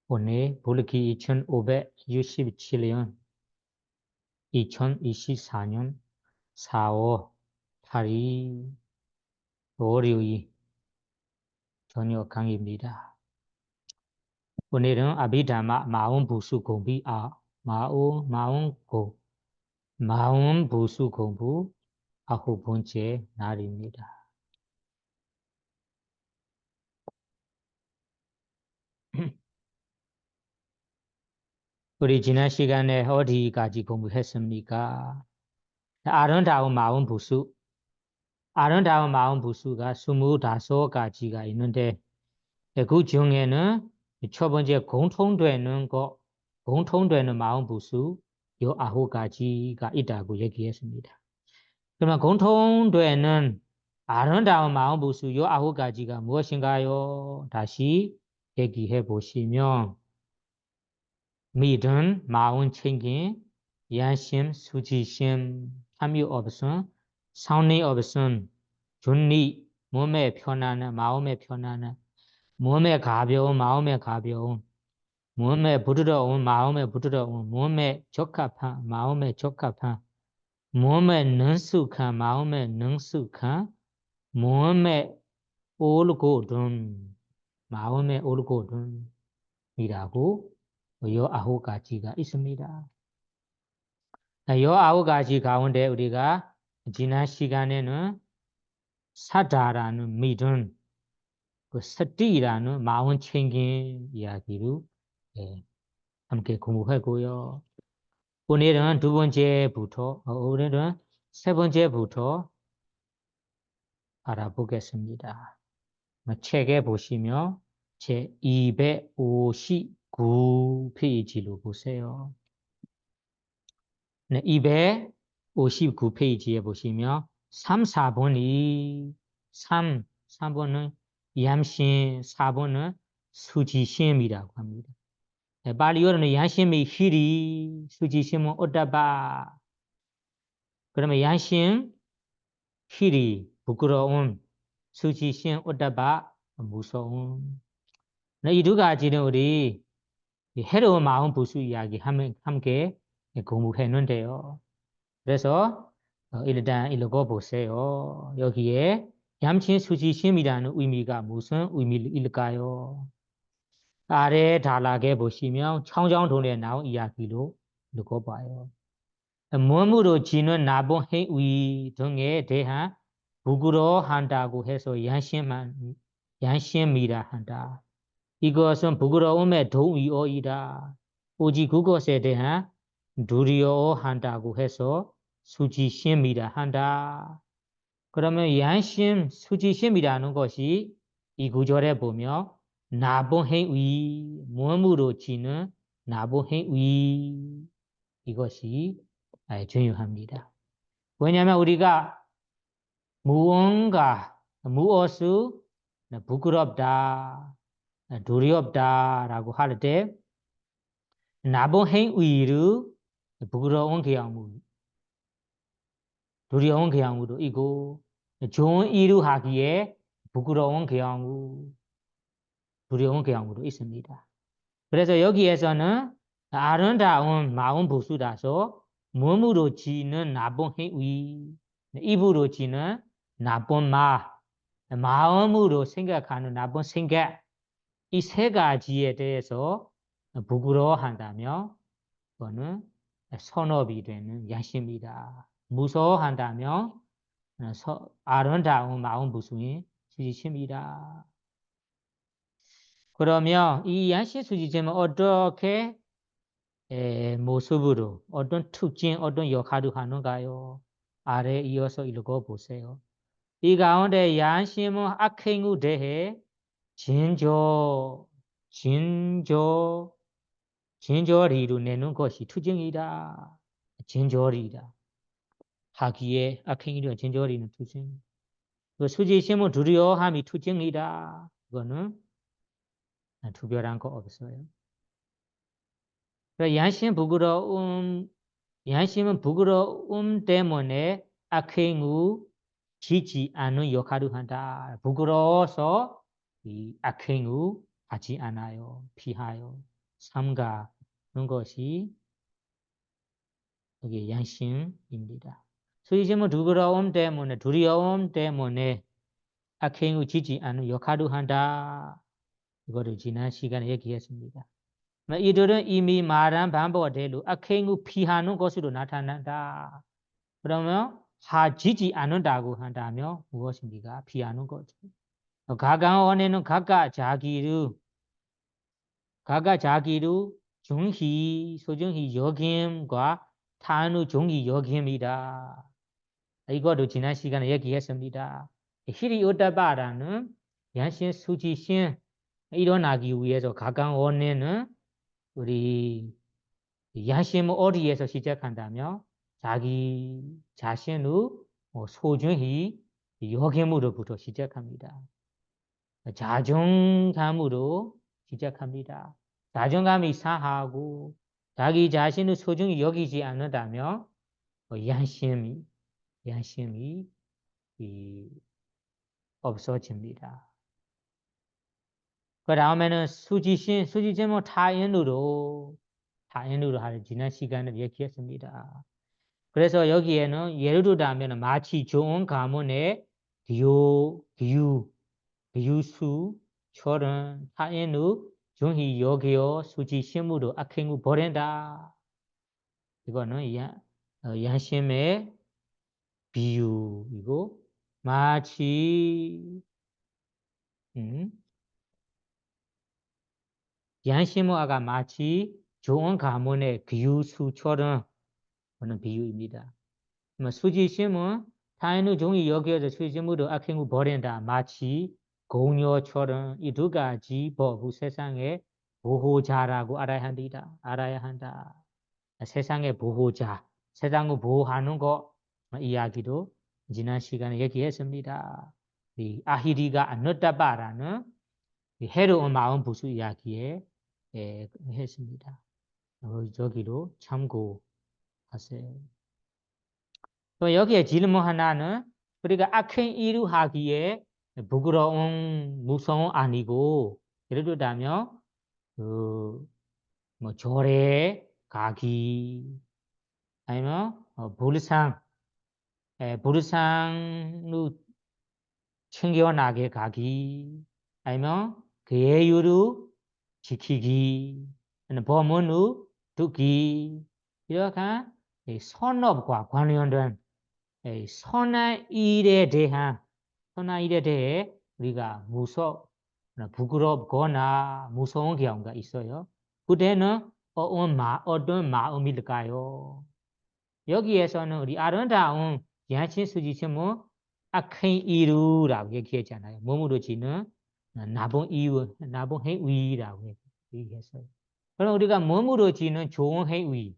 오늘 볼기 2567년 2024년 4월 8일 월요일 저녁 강의입니다. 오늘은 아비다마 마음 부수 공부 마음 부수 공부 9번째 날입니다. 우리 지난 시간에 어디까지 공부했습니까? 아름다운 마음 부수 부수가 25가지가 있는데 그 중에는 첫 번째 공통되는 마음 부수 요 9가지가 있다고 얘기했습니다. 그러면 공통되는 아름다운 마음 부수 요 9가지가 무엇인가요? 다시 얘기해 보시면 믿음, 마음 챙김, 양심, 수지심, 참여 없음, 성리 없음, 존리, 몸의 편안함, 마음의 편안함, 몸의 가벼움, 마음의 가벼움, 몸의 부드러움, 마음의 부드러움, 몸의 적합함, 마음의 적합함, 몸의 능숙함, 마음의 능숙함, 몸의 올곧음, 마음의 올곧음이라고 요 9가지가 있습니다. 요 9가지 가운데 우리가 지난 시간에는 사다라는 믿음, 그 스티라는 마음 챙김 이야기로 함께 공부하고요. 오늘은 오늘은 세 번째부터 알아보겠습니다. 책에 보시면 제 259페이지로 보세요. 네, 259페이지에 보시면 3번은 양심, 4번은 수지심이라고 합니다. 발리어는 양심의 희리, 수지심은 오다바. 그러면 양심, 희리, 부끄러움, 수지심, 오다바, 무서움. 이 두 가지는 우리 해로운 마음 부수 이야기 함께 공부했는데요. 그래서 일단 읽어보세요. 여기에 양심, 수지심이라는 의미가 무슨 의미일까요? 아래 단락에 보시면 청정돈에 나온 이야기로 읽어봐요. 몸으로 지는 나쁜 행위 등에 대한 부끄러워한다고 해서 양심이라 한다. 이것은 부끄러움의 동의어이다. 오직 그것에 대한 두려워한다고 해서 수지심이라 한다. 그러면 양심, 수지심이라는 것이 이 구절에 보면 나쁜 행위, 몸으로 지는 나쁜 행위 이것이 중요합니다. 왜냐하면 우리가 무엇을 부끄럽다, 두렵다라고 할 때 나쁜 행위를 부끄러운 경우, 두려운 경우도 있고 좋은 일을 하기에 부끄러운 경우, 두려운 경우도 있습니다. 그래서 여기에서는 아름다운 마음 부수라서 몸으로 지는 나쁜 행위, 입으로 지는 나쁜 마음으로 생각하는 나쁜 생각, 이 세 가지에 대해서 부끄러워한다면 그거는 선업이 되는 양심이다. 무서워한다면 아름다운 마음 부수인 수지심이다. 그러면 이 양심 수지심은 어떻게 모습으로 어떤 특징, 어떤 역할을 하는가요? 아래 이어서 읽어보세요. 이 가운데 양심은 악행에 대해 진저리로 내는 것이 특징이다. 진저리다. 하기에 악행이라 진저리는 특징. 그 수지심은 두려워함이 특징이다. 그거는 특별한 거 없어요. 양심은 부끄러움 때문에 악행을 지지 않는 역할을 한다. 부끄러워서 이 악행을 하지 않아요. 피하여 삼가는 것이 여기 양심입니다. 수지심은 두려움 때문에 악행을 지지 않는 역할을 한다. 이거를 지난 시간에 얘기했습니다. 이들은 이미 말한 방법대로 악행을 피하는 것으로 나타난다. 그러면 하지지 않는다고 한다면 무엇입니까? 피하는 거죠. 각각 원에는 각각 자기를 소중히 여김과 타인의 종이 여김이다. 이거도 지난 시간에 얘기했습니다. 히리오다바라는 양심 수지심 일어나기 위해서 각각 원에는 우리 양심을 어디에서 시작한다면 자기 자신의 소중히 여김으로부터 시작합니다. 자존감으로 시작합니다. 자존감이 상하고 자기 자신을 소중히 여기지 않는다면 양심이 없어집니다. 그 다음에는 수지심은 타인으로 하는 지난 시간에 얘기했습니다. 그래서 여기에는 예를 들자면 마치 좋은 가문의 교수처럼 타인을 종이 여겨 수지심으로 악행을 벌인다. 이거는 양심의 비유이고 마치 양심의 아가 마치 좋은 가문의 교수처럼 하는 비유입니다. 수지심은 타인의 종이 여겨져 수지심으로 악행을 벌인다. 마치 공녀처럼 이 두 가지 법을 세상의 보호자라고 알아야 한다. 세상의 보호자, 세상을 보호하는 것 이야기도 지난 시간에 얘기했습니다. 이 아히리가 안느다바라는 해로운 마음 부수 이야기에 했습니다. 저기로 참고하세요. 또 여기에 질문 하나는 우리가 악행 이루하기에 부끄러운 무서움 아니고 예를 들자면 뭐 절에 가기 아니면 불상을 챙겨나게 가기 아니면 그 예율을 지키기 법문을 듣기 이렇게 선업과 관련된 선한 일에 대해 우리가 부끄럽거나 무서운 경우가 있어요. 그때는 어떤 마음일까요? 여기에서는 우리 아름다운 양심 수지심은 악행 이루라고 얘기했잖아요. 몸으로 지는 나쁜 행위라고 얘기했어요. 그럼 우리가 몸으로 지는 좋은 행위,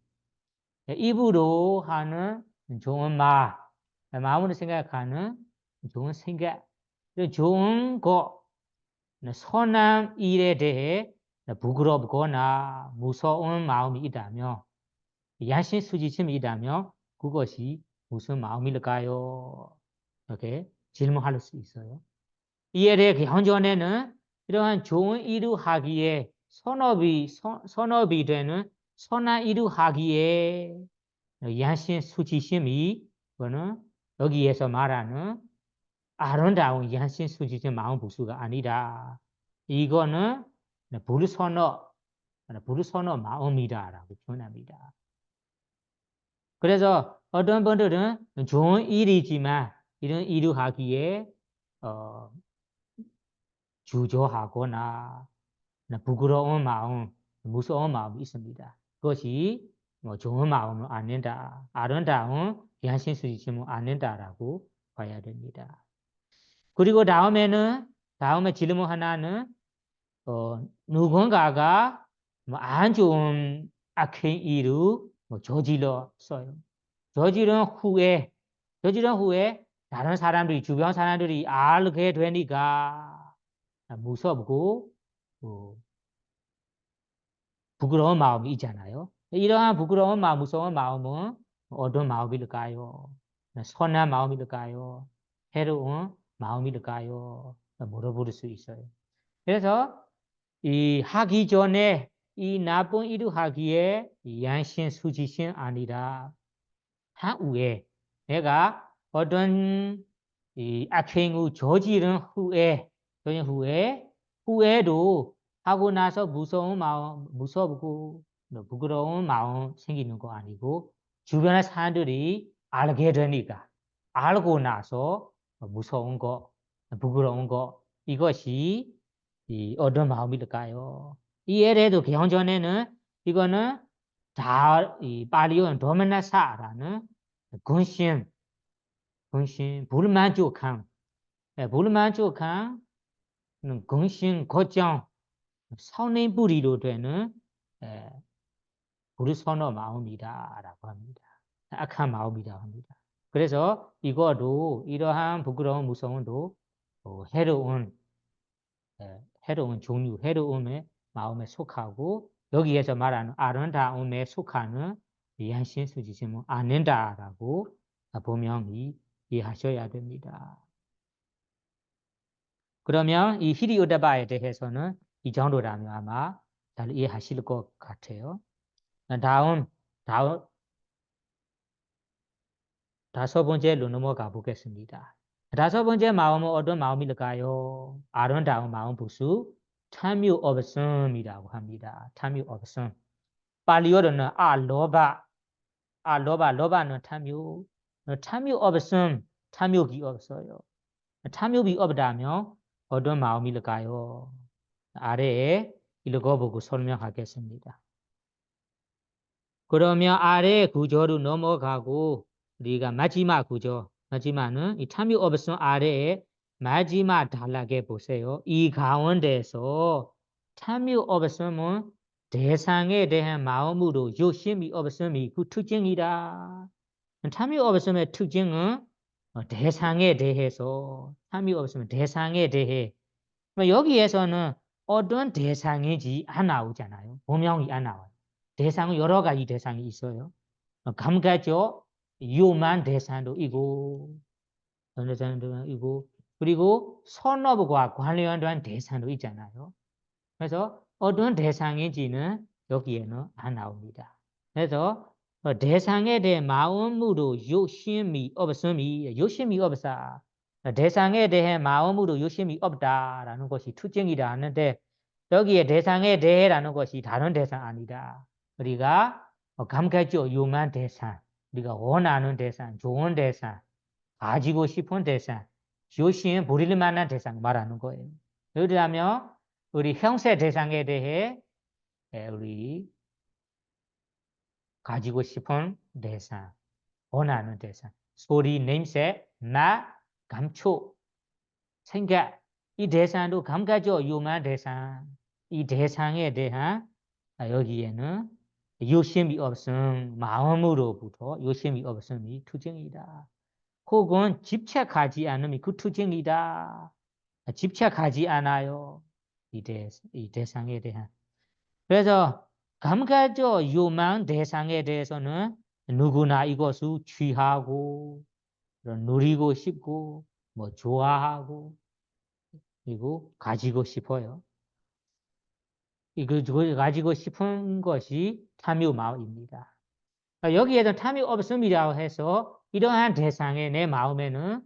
입으로 하는 좋은 말, 마음으로 생각하는 좋은 생각, 좋은 것, 선한 일에 대해 부끄럽거나 무서운 마음이 있다면 양심 수지심이 있다면 그것이 무슨 마음일까요? 이렇게 질문할 수 있어요. 이에 대해 현존에는 이러한 좋은 일을 하기에 선업이 되는 선한 일을 하기에 양심 수지심이 그거는 여기에서 말하는 아름다운 양심 수지심 마음 부수가 아니라 이거는 불선업 마음이다라고 표현합니다. 그래서 어떤 분들은 좋은 일이지만 이런 일을 하기에 주저하거나 부끄러운 마음, 무서운 마음이 있습니다. 그것이 좋은 마음은 아닌다. 아름다운 양심 수지심은 아닌다라고 봐야 됩니다. 그리고 다음에 질문 하나는 누군가가 안 좋은 악행 일을 저질렀어요. 저지른 후에 다른 사람들이 주변 사람들이 알게 되니까 무섭고 부끄러운 마음이 있잖아요. 이러한 부끄러운 마음, 무서운 마음은 어떤 마음일까요? 선한 마음일까요? 해로운 마음일까요? 물어볼 수 있어요. 그래서 이 하기 전에 이 나쁜 이루하기에 양신 수지신 아니라 한우에 내가 어떤 이 악행을 저지른 후에도 하고 나서 무서운 마음 무섭고 부끄러운 마음 생기는 거 아니고 주변의 사람들이 알게 되니까 알고 나서 무서운 거 부끄러운 거 이것이 이 어떤 마음일까요? 이 예래도 경전에는 이거는 다 이 파리어는 도메나사라는 근심 불만족함 불만족함 근심 걱정 선행부리로 되는 불선호 마음이다라고 합니다. 악한 마음이라고 합니다. 그래서 이것도 이러한 부끄러운 무서움도 해로운 종류, 해로움의 마음에 속하고 여기에서 말하는 아름다움에 속하는 양심 수지심은 아닌다라고 분명히 이해하셔야 됩니다. 그러면 이 히리오다바에 대해서는 이 정도라면 아마 잘 이해하실 것 같아요. 다음 다섯 번째로 넘어가 보겠습니다. 다섯 번째 마음은 어떤 마음일까요? 아름다운 마음 부수 탐욕 없음이라고 합니다. 탐욕 없음. 팔리어로는 로바는 탐욕 없음, 탐욕이 없어요. 탐욕이 없다면 어떤 마음일까요? 아래에 읽어보고 설명하겠습니다. 그러면 아래 구조로 넘어가고 우리가 마지막 구조, 마지막은 이 탐욕 없음 아래에 마지막 단락에 보세요. 이 가운데서 탐욕 없음은 대상에 대한 마음으로 욕심이 없음이 그 특징이다. 탐욕 없음의 특징은 대상에 대해서 탐욕 없으면 대상에 대해 여기에서는 어떤 대상인지 안 나오잖아요. 분명히 안 나와요. 대상은 여러 가지 대상이 있어요. 감각적 유만 대상도 있고 그리고 선업과 관련된 대상도 있잖아요. 그래서 어떤 대상인지는 여기에는 안 나옵니다. 그래서 대상에 대해 마음으로 욕심이 없다. 대상에 대해 마음으로 욕심이 없다라는 것이 특징이라 하는데 여기에 대상에 대해라는 것이 다른 대상 아니다. 우리가 감각적 유만 대상, 우리가 원하는 대상, 좋은 대상, 가지고 싶은 대상, 욕심 부릴 만한 대상 말하는 거예요. 예를 들면 우리 형세 대상에 대해 우리 가지고 싶은 대상, 원하는 대상, 소리, 냄새, 맛, 감촉, 생각, 이 대상도 감각적 유만 대상, 이 대상에 대한 여기에는 욕심이 없음, 마음으로부터 욕심이 없음이 특징이다. 혹은 집착하지 않음이 그 특징이다. 집착하지 않아요. 이 대상에 대한. 그래서 감각적 유망 대상에 대해서는 누구나 이것을 취하고 누리고 싶고 뭐 좋아하고 그리고 가지고 싶어요. 이거 가지고 싶은 것이 탐욕 마음입니다. 여기에도 탐욕 없음이라고 해서 이러한 대상에 내 마음에는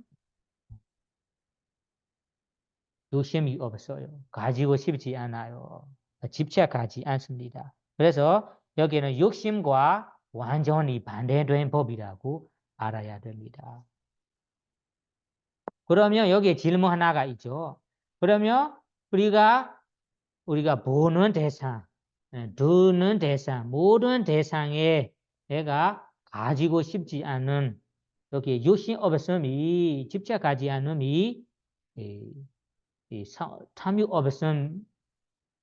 욕심이 없어요. 가지고 싶지 않아요. 집착하지 않습니다. 그래서 여기는 욕심과 완전히 반대된 법이라고 알아야 됩니다. 그러면 여기에 질문 하나가 있죠. 그러면 우리가 보는 대상, 듣는 대상, 모든 대상에 내가 가지고 싶지 않은 여기 욕심 없음이 집착하지 않음이 탐욕 없음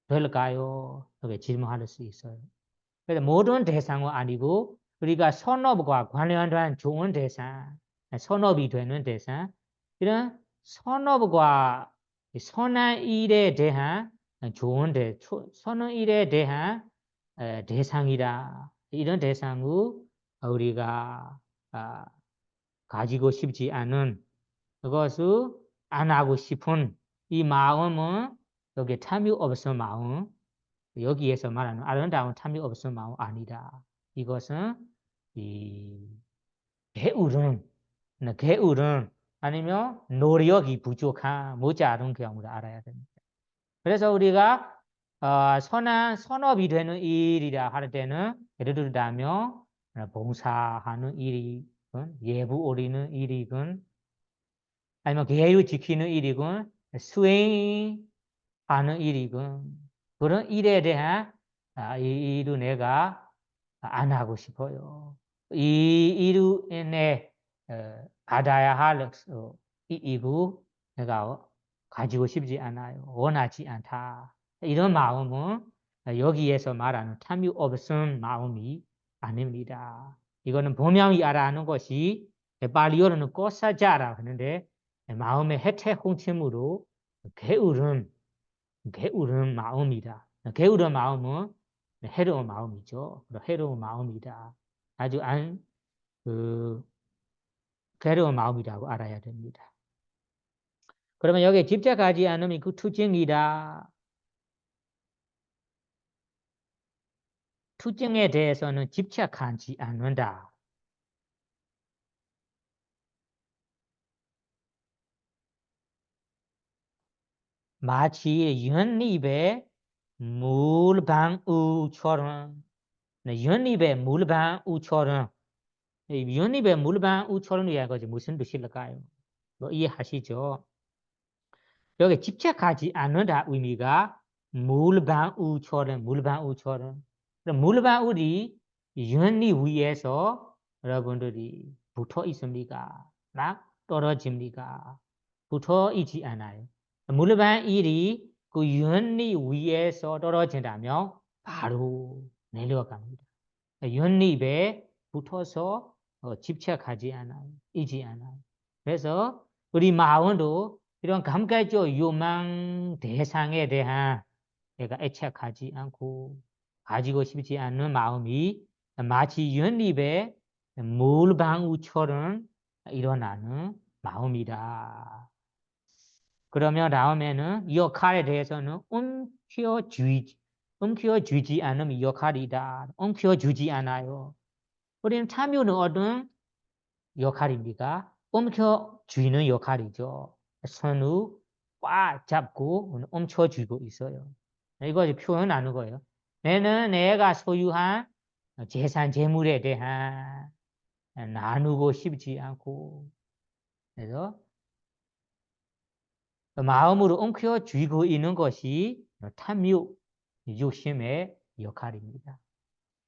될까요? 이렇게 질문할 수 있어요. 그래서 모든 대상은 아니고 우리가 선업과 관련된 좋은 대상, 선업이 되는 대상, 이런 선업과 선한 일에 대한 좋은 선한 일에 대한 대상이다. 이런 대상을 우리가 가지고 싶지 않은 그것을 안 하고 싶은 이 마음은 여기 탐욕 없은 마음, 여기에서 말하는 아름다운 탐욕 없은 마음 아니다. 이것은 이 게으름, 게으름 아니면 노력이 부족한 모자른 경우를 알아야 됩니다. 그래서 우리가 선한 선업이 되는 일이라 할 때는 예를 들자면 봉사하는 일이건 예부 올리는 일이건 아니면 계율 지키는 일이건 수행하는 일이건 그런 일에 대한 이 일을 내가 안 하고 싶어요. 이 일을 내 받아야 할 이고 내가 가지고 싶지 않아요. 원하지 않다. 이런 마음은 여기에서 말하는 탐욕 없은 마음이 아닙니다. 이거는 분명히 알아하는 것이 발리어로는 꽃사자라고 하는데 마음의 해태 홍침으로 게으른 마음이다. 게으른 마음은 해로운 마음이죠. 해로운 마음이다. 아주 괴로운 마음이라고 알아야 됩니다. 그러면 여기에 집착하지 않으면 그 투증이다. 투증에 대해서는 집착하지 않는다. 마치 연잎의 물방울처럼, 연잎의 물방울처럼, 연잎의 물방울처럼이라는 것이 무슨 뜻일까요? 뭐 이해하시죠? 여기 집착하지 않는다 의미가 물방울처럼, 물방울처럼. 물방울이 연잎 위에서 여러분들이 붙어 있습니까? 막 떨어집니까? 붙어 있지 않아요. 물방울이 그 연잎 위에서 떨어진다면 바로 내려갑니다. 연잎에 붙어서 집착하지 않아요. 있지 않아요. 그래서 우리 마음도 이런 감각적 욕망 대상에 대한 내가 애착하지 않고 가지고 싶지 않는 마음이 마치 연잎의 물방울처럼 일어나는 마음이다. 그러면 다음에는 이 역할에 대해서는 움켜쥐지 않으면 역할이다. 움켜쥐지 않아요. 우리는 탐욕은 어떤 역할입니까? 움켜쥐는 역할이죠. 손을 꽉 잡고 움켜쥐고 있어요. 이거 표현하는 거예요. 내가 소유한 재산, 재물에 대한 나누고 싶지 않고 그래서 마음으로 움켜쥐고 있는 것이 탐욕, 욕심의 역할입니다.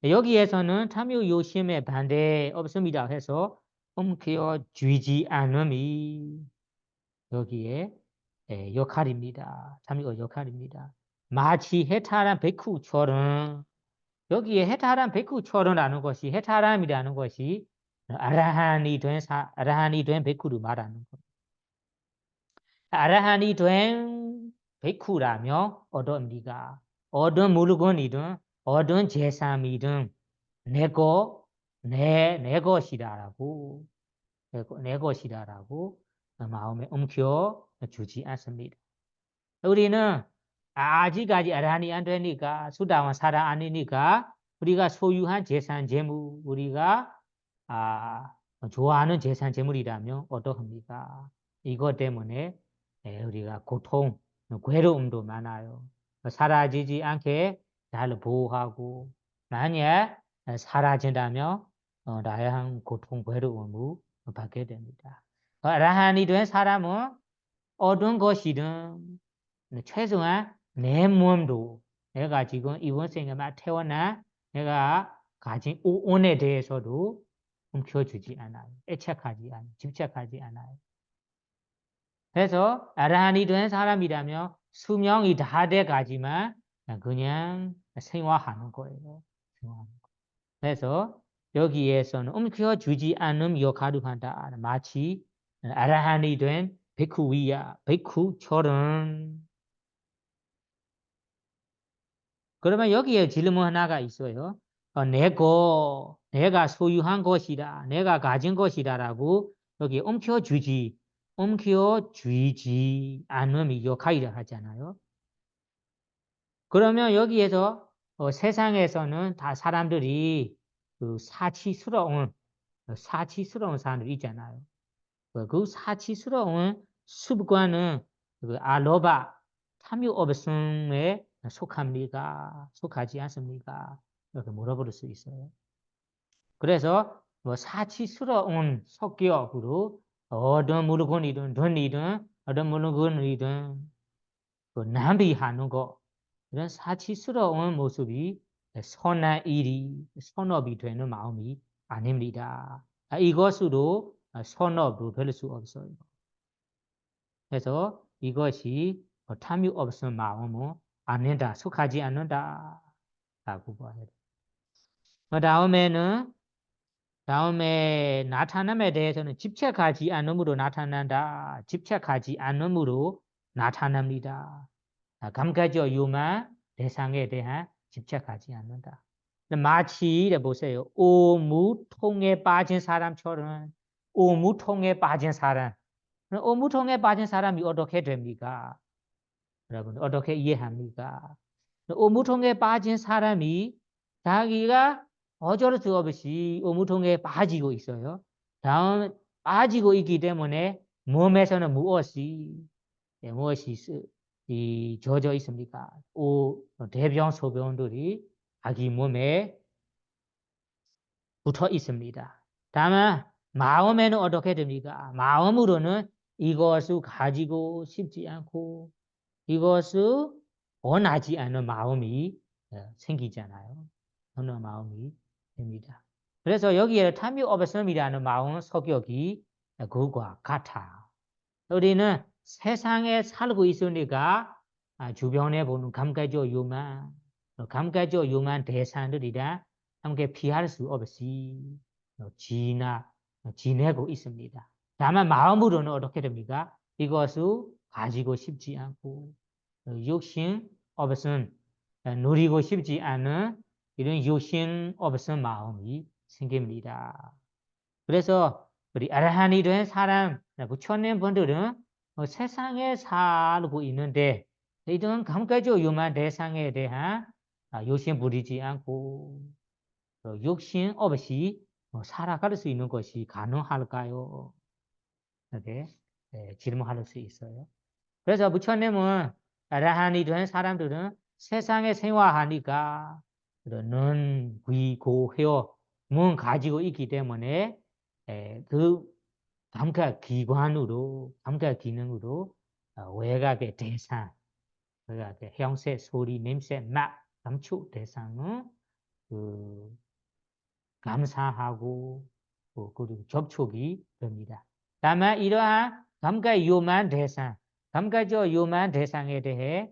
여기에서는 탐욕, 욕심의 반대 없습니다 해서 움켜쥐지 않음이 여기에 역할입니다. 탐욕의 역할입니다. 마치 해탈한 백후처럼 여기에 해탈한 백후처럼라는 것이 해탈함이라는 것이 아라한이 된 백후를 말하는 겁니다. 아라한이 된 백후라며 어떠합니까? 어떤 물건이든 어떤 재산이든 내 것이다라고 내 것이다라고 마음에 움켜쥐지 않습니다. 우리는 아직까지 아란이 안 되니까 수다원 사람 아니니까 우리가 소유한 재산 재물 우리가 좋아하는 재산 재물이라면 어떠합니까? 이것 때문에 우리가 고통, 괴로움도 많아요. 사라지지 않게 잘 보호하고 만약 사라진다면 다양한 고통, 괴로움을 받게 됩니다. 아라한이 된 사람은 어떤 것이든 최소한 내 몸도 내가 지금 이번 생에 막 태어나 내가 가진 오온에 대해서도 움켜쥐지 않아요. 애착하지 않아요. 집착하지 않아요. 그래서 아라한이 된 사람이라면 수명이 다 돼가지만 그냥 생활하는 거예요. 그래서 여기에서는 움켜쥐지 않음 역할을 한다. 마치 아라한이 된 베쿠처럼. 그러면 여기에 질문 하나가 있어요. 내가 소유한 것이다. 내가 가진 것이다라고 여기 움켜쥐지 않음이 역할이라 하잖아요. 그러면 여기에서 세상에서는 다 사람들이 그 사치스러운 사람들이 있잖아요. 그 사치스러운 습관은 그 알로바 탐욕업성에 속합니까? 속하지 않습니까? 이렇게 물어볼 수 있어요. 그래서 뭐 사치스러운 성격으로 어떤 물건이든 돈이든 어떤 물건이든 그 낭비하는 거 이런 사치스러운 모습이 선한 일이 선업이 되는 마음이 아닙니다. 이것으로 선업으로 될 수 없어요. 그래서 이것이 탐욕 없은 마음은 아니다, 속하지 않는다 라고 봐야 돼요. 다음에 나타남에 대해서는 집착하지 않음으로 나타난다. 집착하지 않음으로 나타납니다. 감가적 유만 대상에 대한 집착하지 않는다. 마치 보세요. 오무통에 빠진 사람처럼 오무통에 빠진 사람. 오무통에 빠진 사람이 어떻게 됩니까? 여러분 어떻게 이해합니까? 오무통에 빠진 사람이 자기가 어쩔 수 없이 오무통에 빠지고 있어요. 다음 빠지고 있기 때문에 몸에서는 무엇이 젖어 있습니까? 대변 소변들이 자기 몸에 붙어 있습니다. 다만 마음에는 어떻게 됩니까? 마음으로는 이것을 가지고 싶지 않고 이것을 원하지 않는 마음이 생기잖아요. 어느 마음이 됩니다. 그래서 여기에 탐욕 없음이라는 마음 성격이 그것과 같아. 우리는 세상에 살고 있으니까 주변에 보는 감각적 유만 대상들이라 함께 피할 수 없이 지내고 있습니다. 다만 마음으로는 어떻게 됩니까? 이것을 가지고 싶지 않고 욕심 없은 누리고 싶지 않은 이런 욕심 없은 마음이 생깁니다. 그래서 우리 아라한이 된 사람, 부처님 분들은 세상에 살고 있는데 이런 감각적 유만 대상에 대한 욕심 부리지 않고 욕심 없이 살아갈 수 있는 것이 가능할까요? 이렇게 질문할 수 있어요. 그래서 부처님은 아라한이 된 사람들은 세상에 생활하니까 눈, 귀, 고, 혀, 문 가지고 있기 때문에 그 감각 기관으로, 감각 기능으로 외각의 대상, 외각의 형색, 소리, 냄새, 맛, 감촉 대상은 그 감상하고 그리고 접촉이 됩니다. 다만 이러한 감각 요만 대상, 감각적 요만 대상에 대해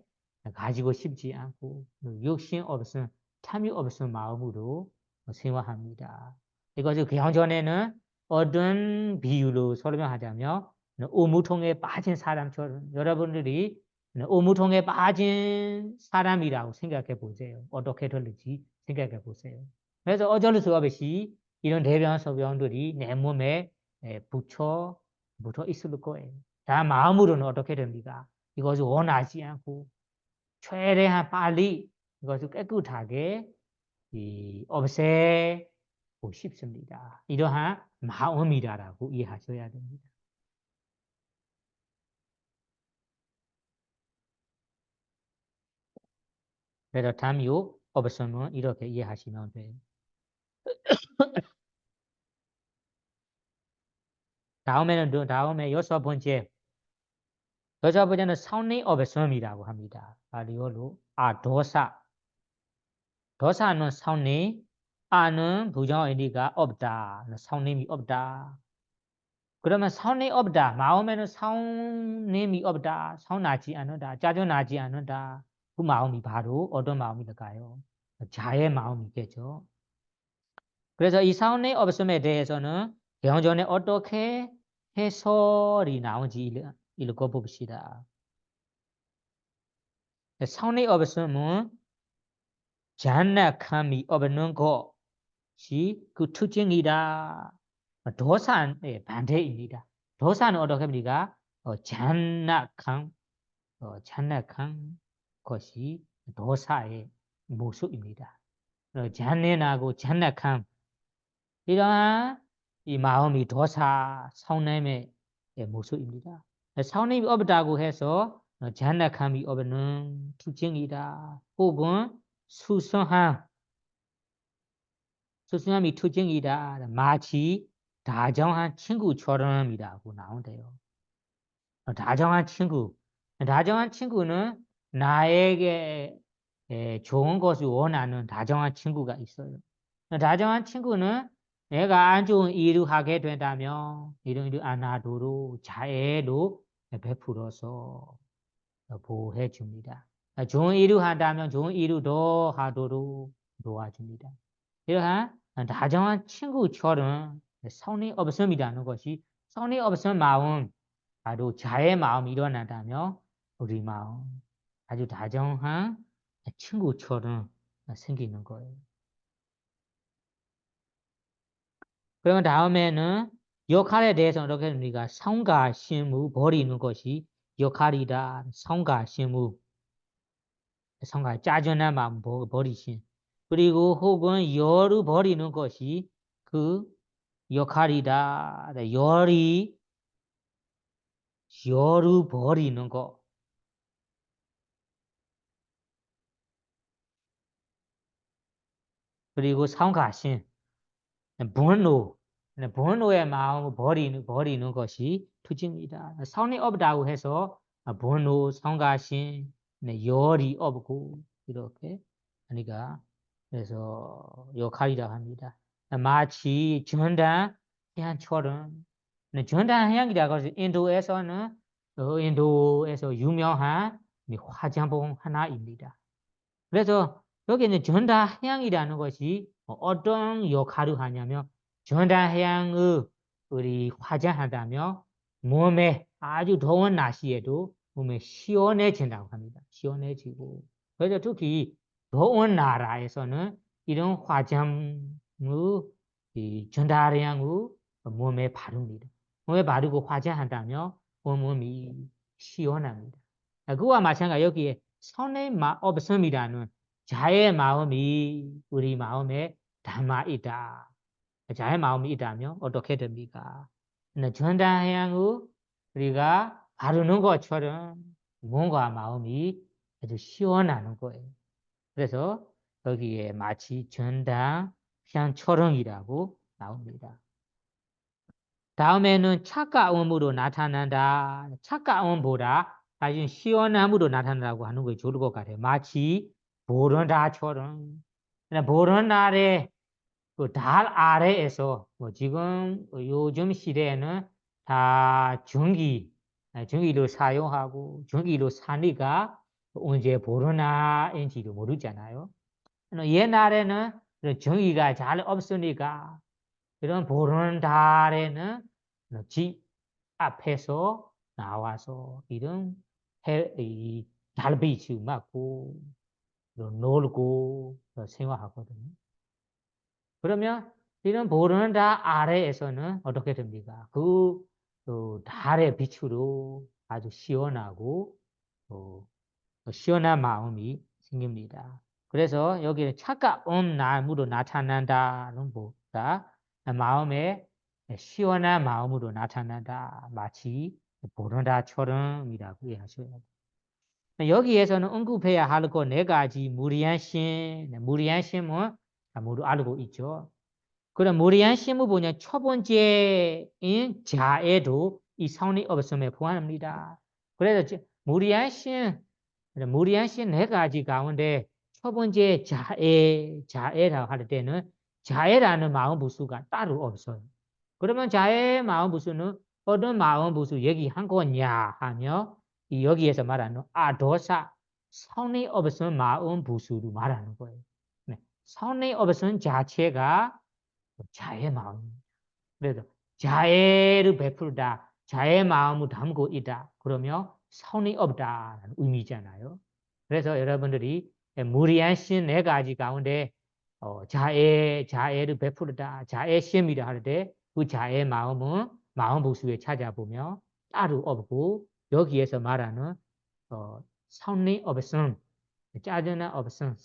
가지고 싶지 않고 욕심 없음, 탐욕 없음 마음으로 생활합니다. 이것을 경전에는 어떤 비유로 설명하자면 오무통에 빠진 사람처럼 여러분들이 오무통에 빠진 사람이라고 생각해 보세요. 어떻게 될지 생각해 보세요. 그래서 어쩔 수 없이 이런 대변 소변들이 내 몸에 붙어 있을 거예요. 다 마음으로는 어떻게 됩니까? 이것을 원하지 않고 최대한 빨리 이것을 깨끗하게 없애고 싶습니다. 이러한 마음이라고 이해하셔야 됩니다. 그래서 탐욕 없으면 이렇게 이해하시면 돼요. 다음에 여섯 번째는 성리 없음이라고 합니다. 이걸로 도사는 성리, 아는 부정의리가 없다. 성림이 없다. 그러면 성리 없다. 마음에는 성림이 없다. 성나지 않는다. 짜증나지 않는다. 그 마음이 바로 어떤 마음일까요? 자의 마음이겠죠. 그래서 이 성리 없음에 대해서는 경전에 어떻게 해설이 나온지 읽어봅시다. 성리 없음은 잔악함이 없는 것이 그 특징이다. 도산의 반대입니다. 도산은 어떻게 합니까? 잔악한 것이 도사의 모습입니다. 잔인하고 잔악함 이러한 이 마음이 도사 성냄의 모습입니다. 성냄이 없다고 해서 잔악함이 없는 특징이다. 혹은 수성함이 특징이다. 마치 다정한 친구처럼이라고 나온대요. 다정한 친구는 나에게 좋은 것을 원하는 다정한 친구가 있어요. 다정한 친구는 내가 안 좋은 일을 하게 된다면 이런 일을 안 하도록 자애로 베풀어서 보호해 줍니다. 좋은 일을 한다면 좋은 일을 더 하도록 도와줍니다. 이러한 다정한 친구처럼 성이 없음이라는 것이 성이 없은 마음 바로 자의 마음이 일어난다면 우리 마음 아주 다정한 친구처럼 생기는 거예요. 그러면 다음에는 역할에 대해서 이렇게 우리가 성과 실무 버리는 것이 역할이다. 성과 실무 성과 짜증난 마음 버리신 그리고 혹은 열을 버리는 것이 그 역할이다. 열을 버리는 것 그리고 성가신 분노의 마음을 버리는 것이 투지입니다. 성이 없다고 해서 분노, 성가신, 열이 없고 이렇게 하니까 그래서 역할이라고 합니다. 마치 전단 해양처럼 전단 해양이라고 해서 인도에서 유명한 화장품 하나입니다. 그래서 여기는 전다해양이라는 것이 어떤 역할을 하냐면 전다해양을 우리 화장한다면 몸에 아주 더운 날씨에도 몸에 시원해진다고 합니다. 시원해지고 그래서 특히 더운 나라에서는 이런 화장을 전다해양을 몸에 바릅니다. 몸에 바르고 화장한다면 몸이 시원합니다. 그와 마찬가지 여기에 선의 없음이라는 자의 마음이 우리 마음에 담아있다. 자의 마음이 있다면 어떻게 됩니까? 전다해양을 우리가 바르는 것처럼 몸과 마음이 아주 시원하는 거예요. 그래서 여기에 마치 전다향초령이라고 나옵니다. 다음에는 차가움으로 나타난다. 차가움보다 사실 시원함으로 나타난다고 하는 게 좋을 것 같아요. 마치 보른달처럼. 보른달의 그 달 아래에서 지금 요즘 시대에는 다 전기를 사용하고 전기로 사니까 언제 보른달인지도 모르잖아요. 옛날에는 전기가 잘 없으니까 이런 보는 달에는 집 앞에서 나와서 이런 이 달빛이 맞고 놀고 생활하거든요. 그러면 이런 보는 달 아래에서는 어떻게 됩니까? 그 달의 빛으로 아주 시원하고 시원한 마음이 생깁니다. 그래서 여기는 차가운 나무로 나타난다는 보다 마음에 시원한 마음으로 나타난다. 마치 보른달처럼이라고 이해하셔야 돼요. 여기에서는 언급해야 할 거 네 가지 무리한 심은 모두 알고 있죠. 그럼 무리한 심을 보면 첫 번째인 자애도 이 성이 없음에 포함합니다. 그래서 무리한 심 네 가지 가운데 첫 번째 자애라고 할 때는 자애라는 마음 부수가 따로 없어요. 그러면 자애의 마음 부수는 어떤 마음 부수 얘기한 거냐 하며 여기에서 말하는 아도사 성이 없은 마음 부수로 말하는 거예요. 네. 성이 없은 자체가 자애 마음입니다. 그래서 자애를 베풀다, 자애 마음을 담고 있다. 그러면 성이 없다는 의미잖아요. 그래서 여러분들이 무리한 신 네 가지 가운데 자애를 베풀다, 자애심이라 할 때 그 자애 마음은 마음 부수에 찾아보면 따로 없고 여기에서 말하는 성이 없음, 짜증나 없음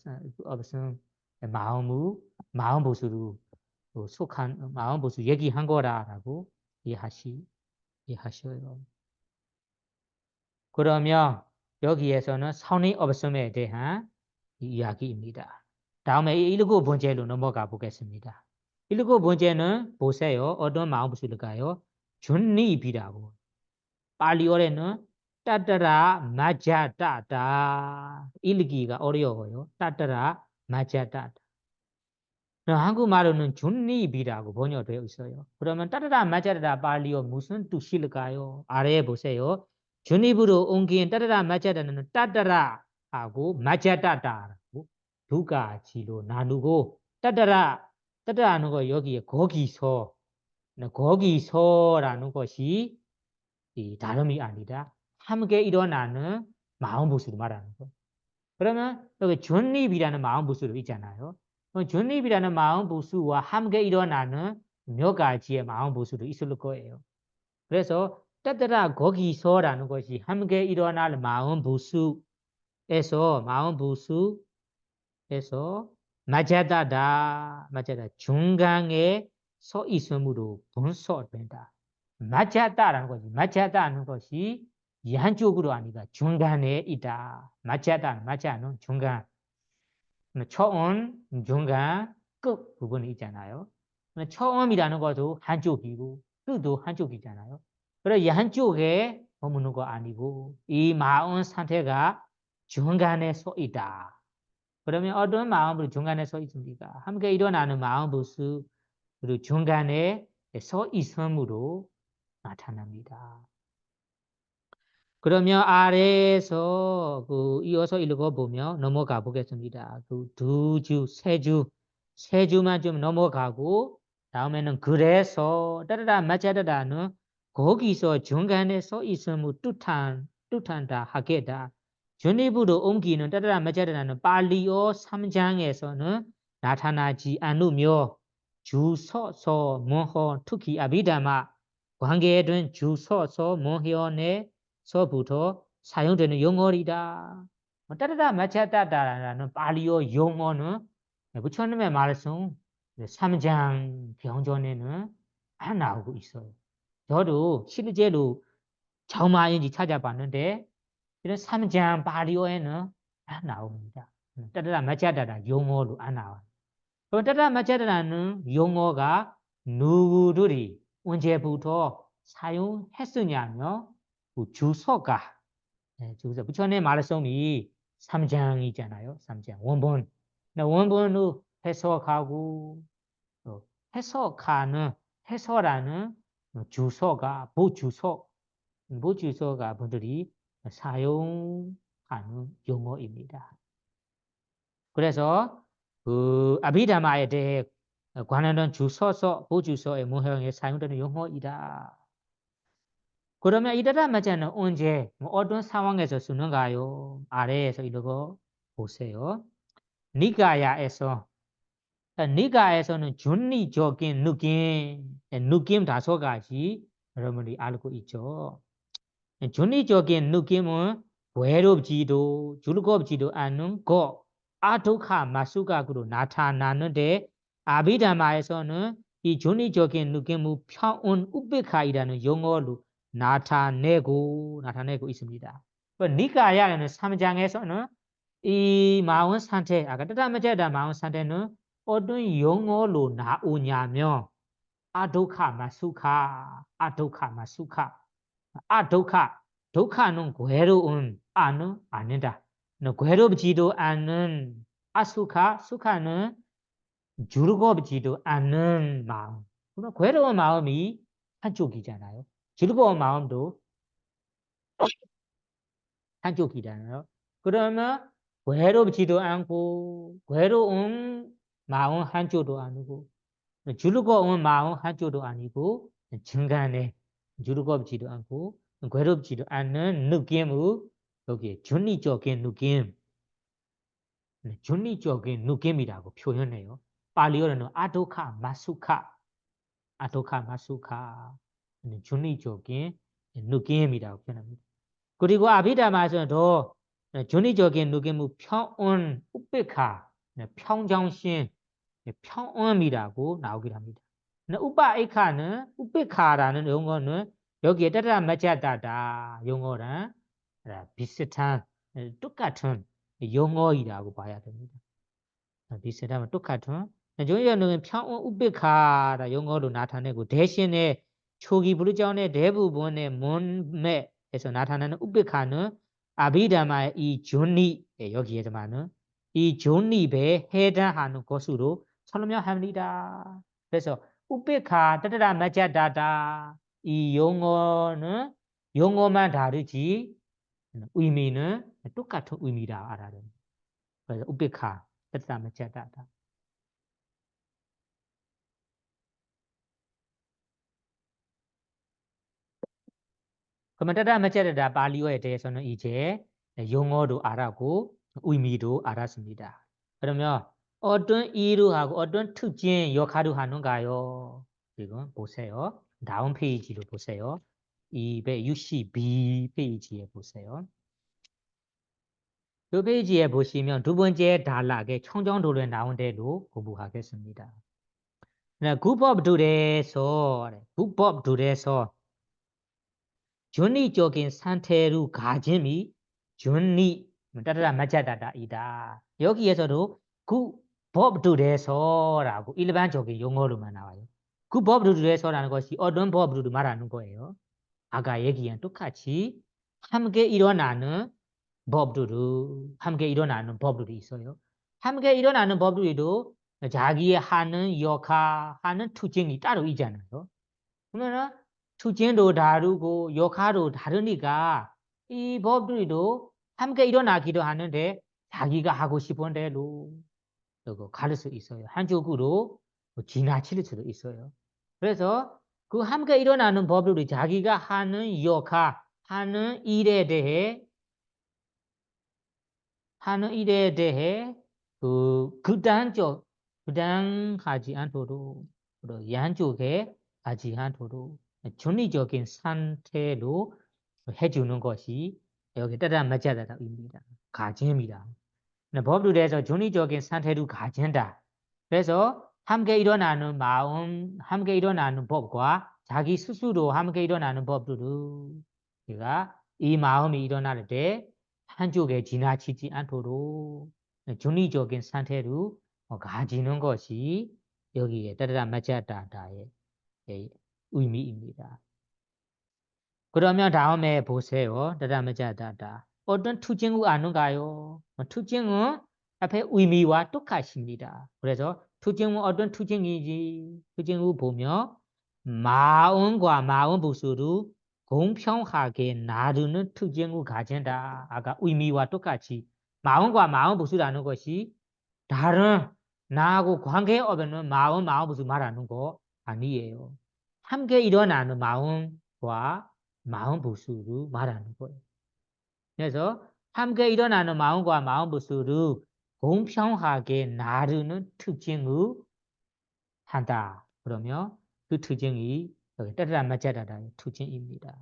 마음 보수로 속한 마음 보수 얘기한 거라라고 이해하셔요. 그러면 여기에서는 선이 없음에 대한 이야기입니다. 다음에 7번째로 넘어가 보겠습니다. 7번째는 보세요. 어떤 마음 보수일까요? 준립이라고. 팔리어에는 따따라 마자따다. 읽기가 어려워요. 따따라 마자따다. 한국말로는 준립이라고 번역되어 있어요. 그러면 따따라 마자따다 팔리어 무슨 뜻일까요? 아래에 보세요. 준립으로 옮긴 따따라 마자따다는 따따라 하고 마자따다라고 두 가지로 나누고 따따라는 거 여기에 거기서라는 것이 이 다름이 아니라 함께 일어나는 마음 보수를 말하는 거. 그러면 여기 존립이라는 마음 보수도 있잖아요. 존립이라는 마음 보수와 함께 일어나는 몇 가지의 마음 보수도 있을 거예요. 그래서 따따라 거기서라는 것이 함께 일어날 마음 보수에서 맞아다 중간에 서 있음으로 분석된다. 맞았다라는 것이 맞았다는 것이 이 한쪽으로 아니라 중간에 있다. 맞아는 중간. 처음, 중간, 끝 부분이 있잖아요. 처음이라는 것도 한쪽이고 끝도 한쪽이잖아요. 그래서 이 한쪽에 머무는 거 아니고 이 마음 상태가 중간에 서 있다. 그러면 어떤 마음으로 중간에 서 있습니까? 함께 일어나는 마음 보수 그리고 중간에 서 있음으로 나타납니다. 그러면 아래에서 이어서 읽어보며 넘어가 보겠습니다. 세 주만 좀 넘어가고 다음에는 그래서 따라다 맞아다는 거기서 중간에 서 있음을 뜻한다 하겠다. 전입으로 옮기는 따라다 맞아다는 팔리어 3장에서는 나타나지 않으며 주서서 문허 특히 아비다마 관계된 주서서 문허의 서부터 사용되는 용어이다. 따라다 맞았다라는 팔리어 용어는 부처님의 말씀 3장 병전에는 안 나오고 있어요. 저도 실제로 정말인지 찾아봤는데 이런 3장 팔리어에는 안 나옵니다. 따라다 맞았다라 용어로 안 나와요. 따라다 맞았다라는 용어가 누구들이 언제부터 사용했으냐면 주소가 주소 부처님 말씀이 3장이잖아요. 3장 원본 원본으로 해석하고 해설하는 주소가 보주소가 분들이 사용하는 용어입니다. 그래서 그 아비다마에 대해 관하는 주소서 보주소의 모형에 사용되는 용어이다. 그러면 이따라 맞아는 언제 어떤 상황에서 쓰는가요? 아래에서 읽어 보세요. 니가야에서는 준리적인 느낌 5가지 여러분이 알고 있죠. 준리적인 느낌은 외롭지도 즐겁지도 않은 것 아두카 마수각으로 나타나는데 아비다마에서는 이 준리적인 느낌을 평온 우베카이라는 용어로 나타내고 있습니다. 니가야는 3장에서는 이 마음 상태, 아까 따다마자다 마음 상태는 어떤 용어로 나오냐면 아두카 마수카 독카는 괴로운 아니다. 괴롭지도 않은 수카는 즐겁지도 않은 마음. 괴로운 마음이 한쪽이잖아요. 즐거운 마음도 한쪽이잖아요. 그러면 괴롭지도 않고 괴로운 마음 한쪽도 아니고 즐거운 마음 한쪽도 아니고 중간에 즐겁지도 않고 괴롭지도 않는 느낌을 여기 준리적인 느낌이라고 표현해요. 팔리어는 아도카 마수카 준리적인 느낌이라고 표현합니다. 그리고 아비다마에서는 더 존리적인 느낌의 평온, 우백하, 평정심, 평온이라고 나오기도 합니다. 우파이카는 우백하라는 용어는 여기에 따라 맞았다다 용어랑 비슷한 똑같은 용어이라고 봐야 됩니다. 비슷하면 똑같은 존리적인 평온, 우백하라 용어로 나타내고 대신에 초기 부르자원의 대부분의 문맥에서 나타나는 우백하는 아비다마의 이 존리 여기에서만은 이 존리에 해당하는 것으로 설명합니다. 그래서 우백하 따따라 맞자다다 이 용어는 용어만 다르지 의미는 똑같은 의미라 알아야 됩니다. 그래서 우백하 따따라 맞자다다. 그러면 따따라 맞자다다 발리어에 대해서는 이제 용어도 알았고 의미도 알았습니다. 그러면 어떤 이유하고 어떤 특징 역할을 하는가요? 지금 보세요. 다음 페이지로 보세요. 262 페이지에 보세요. 이 페이지에 보시면 두 번째 단락에 청정도를 나온 대로 공부하겠습니다. 국법들에서 존리적인 상태로 가짐이 존리 따라다 맞자다다이다. 여기에서도 국법들에서라고 일반적인 용어로만 나와요. 국법들에서라는 것이 어떤 법들을 말하는 거예요. 아까 얘기한 똑같이 함께 일어나는 법들이 있어요. 함께 일어나는 법들도 자기의 하는 역할, 하는 특징이 따로 있잖아요. 그러면은 특징도 다르고 역할도 다르니까 이 법들도 함께 일어나기도 하는데 자기가 하고 싶은 대로 가를 수 있어요. 한쪽으로 지나칠 수도 있어요. 그래서 그 함께 일어나는 법들이 자기가 하는 역할, 하는 일에 대해 부당하지 않도록 양쪽에 하지 않도록 존리적인 상태로 해주는 것이 여기 따라 맞자다다 입니다. 가짐이다. 법률에서 존리적인 상태로 가진다. 그래서 함께 일어나는 마음, 함께 일어나는 법과 자기 스스로 함께 일어나는 법들을 우리가 이 마음이 일어날 때 한쪽에 지나치지 않도록 존리적인 상태로 가지는 것이 여기에 따라 맞자다다의 의미입니다. 그러면 다음에 보세요. 따라 맞자다다. 어떤 특징을 아는가요? 특징은 앞에 의미와 똑같습니다. 그래서 특징은 어떤 특징이지? 특징을 보면 마음과 마음 부수를 공평하게 나누는 특징을 가진다. 아까 의미와 똑같이 마음과 마음 부수라는 것이 다른 나하고 관계없는 마음 부수 말하는 거 아니에요. 함께 일어나는 마음과 마음 부수를 말하는 거예요. 그래서 함께 일어나는 마음과 마음 부수를 공평하게 나누는 특징을 한다. 그러면 그 특징이 따르라 맞자라는 특징입니다.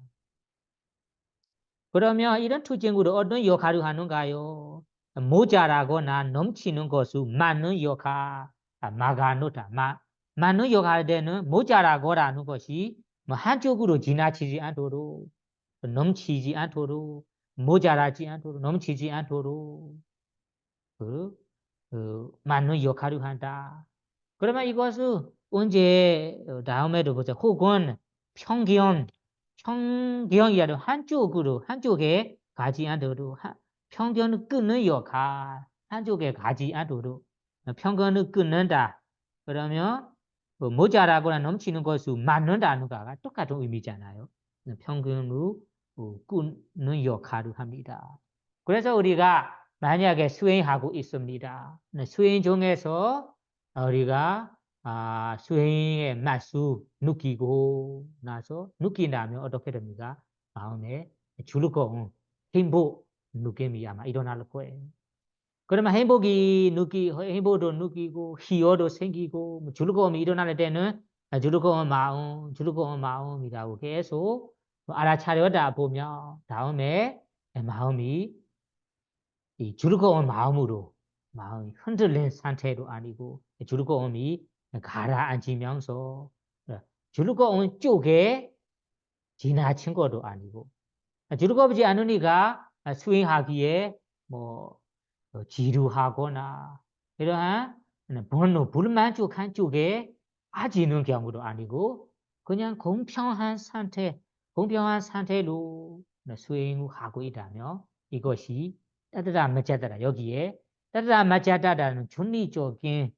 그러면 이런 특징으로 어떤 역할을 하는가요? 모자라거나 넘치는 것을 막는 역할, 막아놓다. 막는 역할에는 모자라거라는 것이 한쪽으로 지나치지 않도록 넘치지 않도록 모자라지 않도록 넘치지 않도록 맞는 역할을 한다. 그러면 이것은 언제 다음에도 보자. 혹은 편견이라도 한쪽에 가지 않도록 편견을 끊는 역할 한쪽에 가지 않도록 편견을 끊는다. 그러면 모자라거나 넘치는 것을 막는다는 거가 똑같은 의미잖아요. 편견을 끊는 역할을 합니다. 그래서 우리가 만약에 수행하고 있습니다. 수행 중에서 우리가 수행의 맛을 느끼고 나서 느낀다면 어떻게 됩니까? 마음에 즐거운 행복 느낌이 아마 일어날 거예요. 그러면 행복도 느끼고 희열도 생기고 즐거움이 일어날 때는 즐거운 마음이라고 계속 알아차려다 보면 다음에 마음이 이 즐거운 마음으로 마음이 흔들린 상태도 아니고 즐거움이 가라앉으면서 즐거운 쪽에 지나친 것도 아니고 즐겁지 않으니까 수행하기에 뭐 지루하거나 이러한 번호 불만족한 쪽에 빠지는 경우도 아니고 그냥 공평한 상태로 수행하고 있다면 이것이 따뜻하 맞자다라 여기에 따뜻하 맞자다라는 존리적인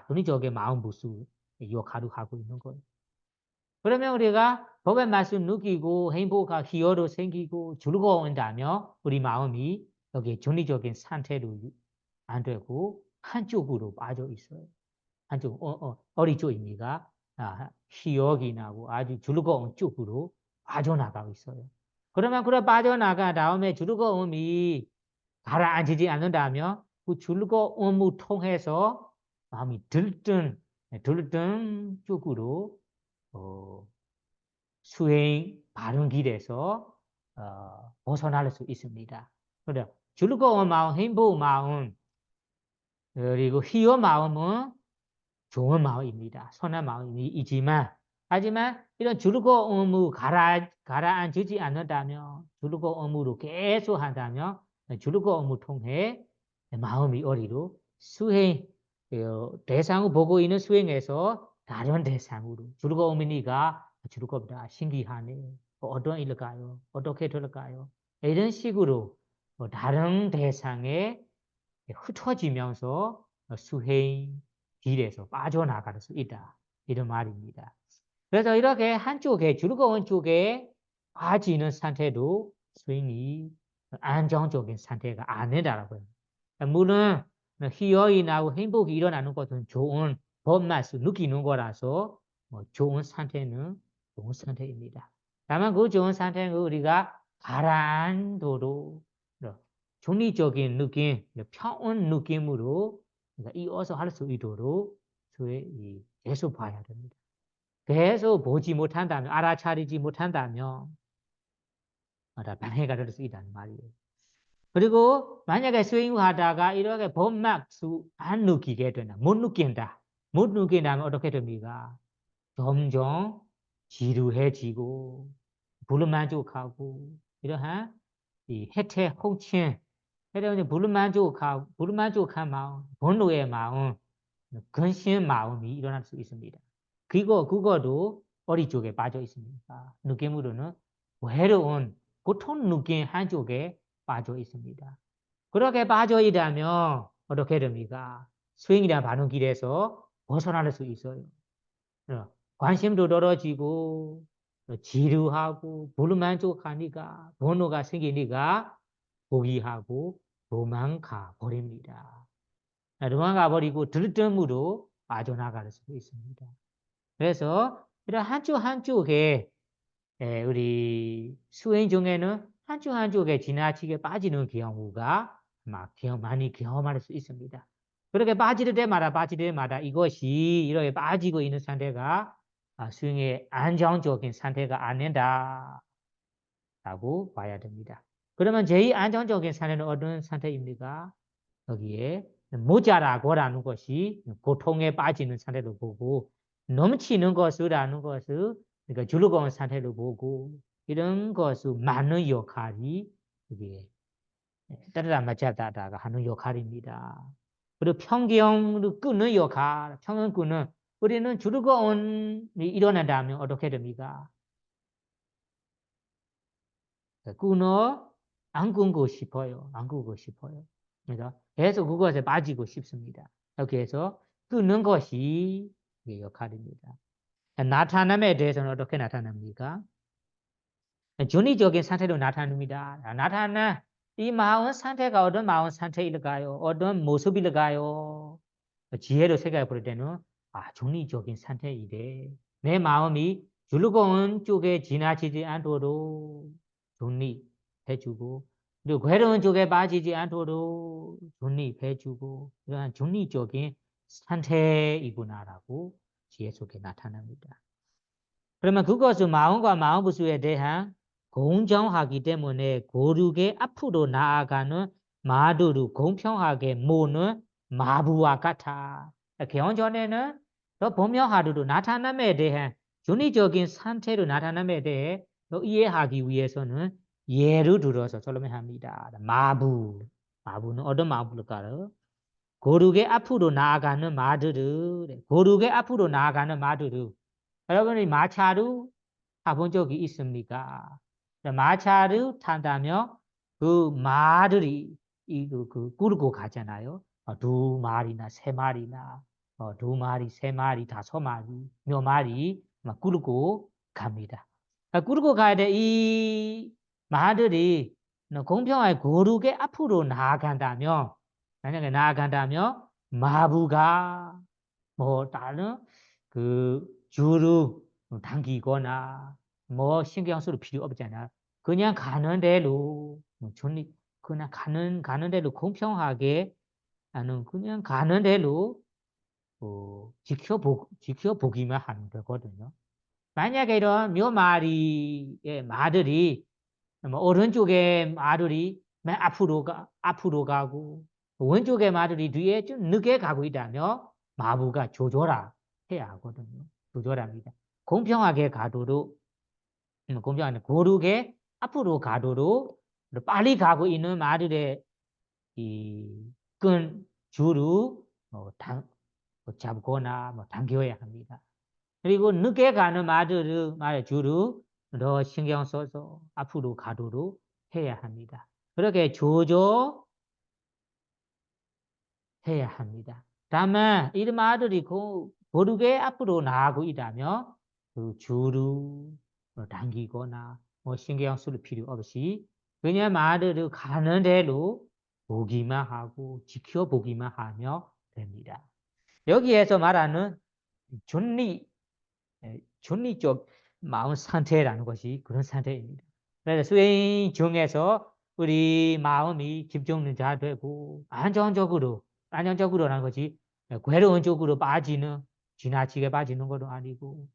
존리적인 마음 부수 역할을 하고 있는 거예요. 그러면 우리가 법의 말씀 느끼고 행복하고 희열도 생기고 즐거운다면 우리 마음이 여기 존리적인 상태로 안 되고 한쪽으로 빠져 있어요. 한쪽 어리 쪽입니까? 희열이 나고 아주 즐거운 쪽으로 빠져나가고 있어요. 그러면 그래 빠져나가 다음에 즐거움이 가라앉지 않는다면 그 즐거움을 통해서 마음이 들뜬 쪽으로 수행 바른 길에서 벗어날 수 있습니다. 그래 즐거운 마음, 행복 마음 그리고 희열 마음은 좋은 마음입니다. 선한 마음이지만 하지만 이런 즐거움을 가라앉지 않는다면 즐거움으로 계속 한다면 즐거움을 통해 마음이 어리로 수행 대상을 보고 있는 수행에서 다른 대상으로 즐거움이니까 즐겁다 신기하네 어떤 일일까요? 어떻게 될까요? 이런 식으로 다른 대상에 흩어지면서 수행 길에서 빠져나갈 수 있다. 이런 말입니다. 그래서 이렇게 한쪽에 즐거운 쪽에 빠지는 상태도 수행이 안정적인 상태가 아니다라고요. 물론 희열이 나고 행복이 일어나는 것은 좋은 법맛을 느끼는 거라서 좋은 상태는 좋은 상태입니다. 다만 그 좋은 상태는 우리가 가라앉도록 존리적인 느낌, 평온 느낌으로 이어서 할 수 있도록 계속 봐야 됩니다. 계속 보지 못한다면, 알아차리지 못한다면 방해가 될 수 있다는 말이에요. 그리고 만약에 수행하다가 이렇게 법막수 안 느끼게 되나, 못 느낀다면 어떻게 됩니까? 점점 지루해지고 불만족하고 이러한 이 해태 홍천 해태는 불만족한 마음, 번노의 마음, 근심 마음이 일어날 수 있습니다. 그거도 어리 쪽에 빠져 있습니다. 느낌으로는 외로운 고통 느낌 한쪽에 빠져 있습니다. 그렇게 빠져 있다면 어떻게 됩니까? 수행이란 바른 길에서 벗어날 수 있어요. 관심도 떨어지고 지루하고 불만족하니까 번호가 생기니까 포기하고 도망가 버립니다. 도망가 버리고 들뜸으로 빠져나갈 수 있습니다. 그래서 이런 한쪽에 우리 수행 중에는 한쪽에 지나치게 빠지는 경우가 많이 경험할 수 있습니다. 그렇게 빠질 때마다 이것이 이렇게 빠지고 있는 상태가 수행의 안정적인 상태가 아닌다라고 봐야 됩니다. 그러면 제일 안정적인 상태는 어떤 상태입니까? 여기에 모자라고라는 것이 고통에 빠지는 상태로 보고 넘치는 것이라는 것을 그러니까 즐거운 상태로 보고 이런 것을 많은 역할이 여기에 따르다 맞자다가 하는 역할입니다. 그리고 편견을 끊는 역할, 편견 끊는 우리는 즐거움이 일어난다면 어떻게 됩니까? 안 끊고 싶어요. 안 끊고 싶어요. 그래서 계속 그것에 빠지고 싶습니다. 이렇게 해서 끊는 것이 역할입니다. 나타남에 대해서는 어떻게 나타납니까? 전위적인 상태로 나타납니다. 나타나 이 마음 상태가 어떤 마음 상태일까요? 어떤 모습일까요? 지혜로 생각해 볼 때는 전위적인 상태이래. 내 마음이 즐거운 쪽에 지나치지 않도록 존립해주고 그리고 괴로운 쪽에 빠지지 않도록 존립해주고 이러한 존립적인 상태이구나라고 지혜 속에 나타납니다. 그러면 그것은 마음과 마음부수에 대한 공정하기 때문에 고르게 앞으로 나아가는 마두루 공평하게 모는 마부와 같아. 개헌전에는 너 범명하루도 나타남에 대한 존리적인 상태로 나타남에 대해 너 이해하기 위해서는 예를 들어서 설명을 합니다. 마부는 어떤 마부일까요? 고르게 앞으로 나아가는 마들을 고르게 앞으로 나아가는 마들을 여러분이 마차로 타본 적이 있습니까? 마차를 탄다면 그 말들이 끌고 가잖아요. 두 마리나 세 마리나 두 마리, 세 마리, 다섯 마리, 몇 마리 막 끌고 갑니다. 끌고 가야 돼. 이 말들이 공평하게 고르게 앞으로 나아간다면 만약에 나아간다면 마부가 뭐 다른 그 줄을 당기거나 뭐 신경 쓸 필요 없잖아. 그냥 가는 대로 존리 그냥 가는 대로 공평하게 나는 그냥 가는 대로 지켜보기만 하면 되거든요. 만약에 이런 묘마리의 마들이 뭐 오른쪽에 마들이 맨 앞으로 가고 왼쪽에 마들이 뒤에 좀 늦게 가고 있다면 마부가 조절해야 하거든요. 조절합니다. 공평하게 가도록 공평하게 고르게 앞으로 가도록 빨리 가고 있는 마들의 이끈 줄을 잡거나 당겨야 합니다. 그리고 늦게 가는 말의 줄을 더 신경 써서 앞으로 가도록 해야 합니다. 그렇게 조절해야 합니다. 다만 이 말들이 고르게 앞으로 나가고 있다면 그 줄을 당기거나 신경 쓸 필요 없이 그냥 말들을 가는 대로 보기만 하고 지켜보기만 하면 됩니다. 여기에서 말하는 존리적 마음 상태라는 것이 그런 상태입니다. 그래서 수행 중에서 우리 마음이 집중은 잘 되고 안정적으로라는 것이 괴로운 쪽으로 빠지는 지나치게 빠지는 것도 아니고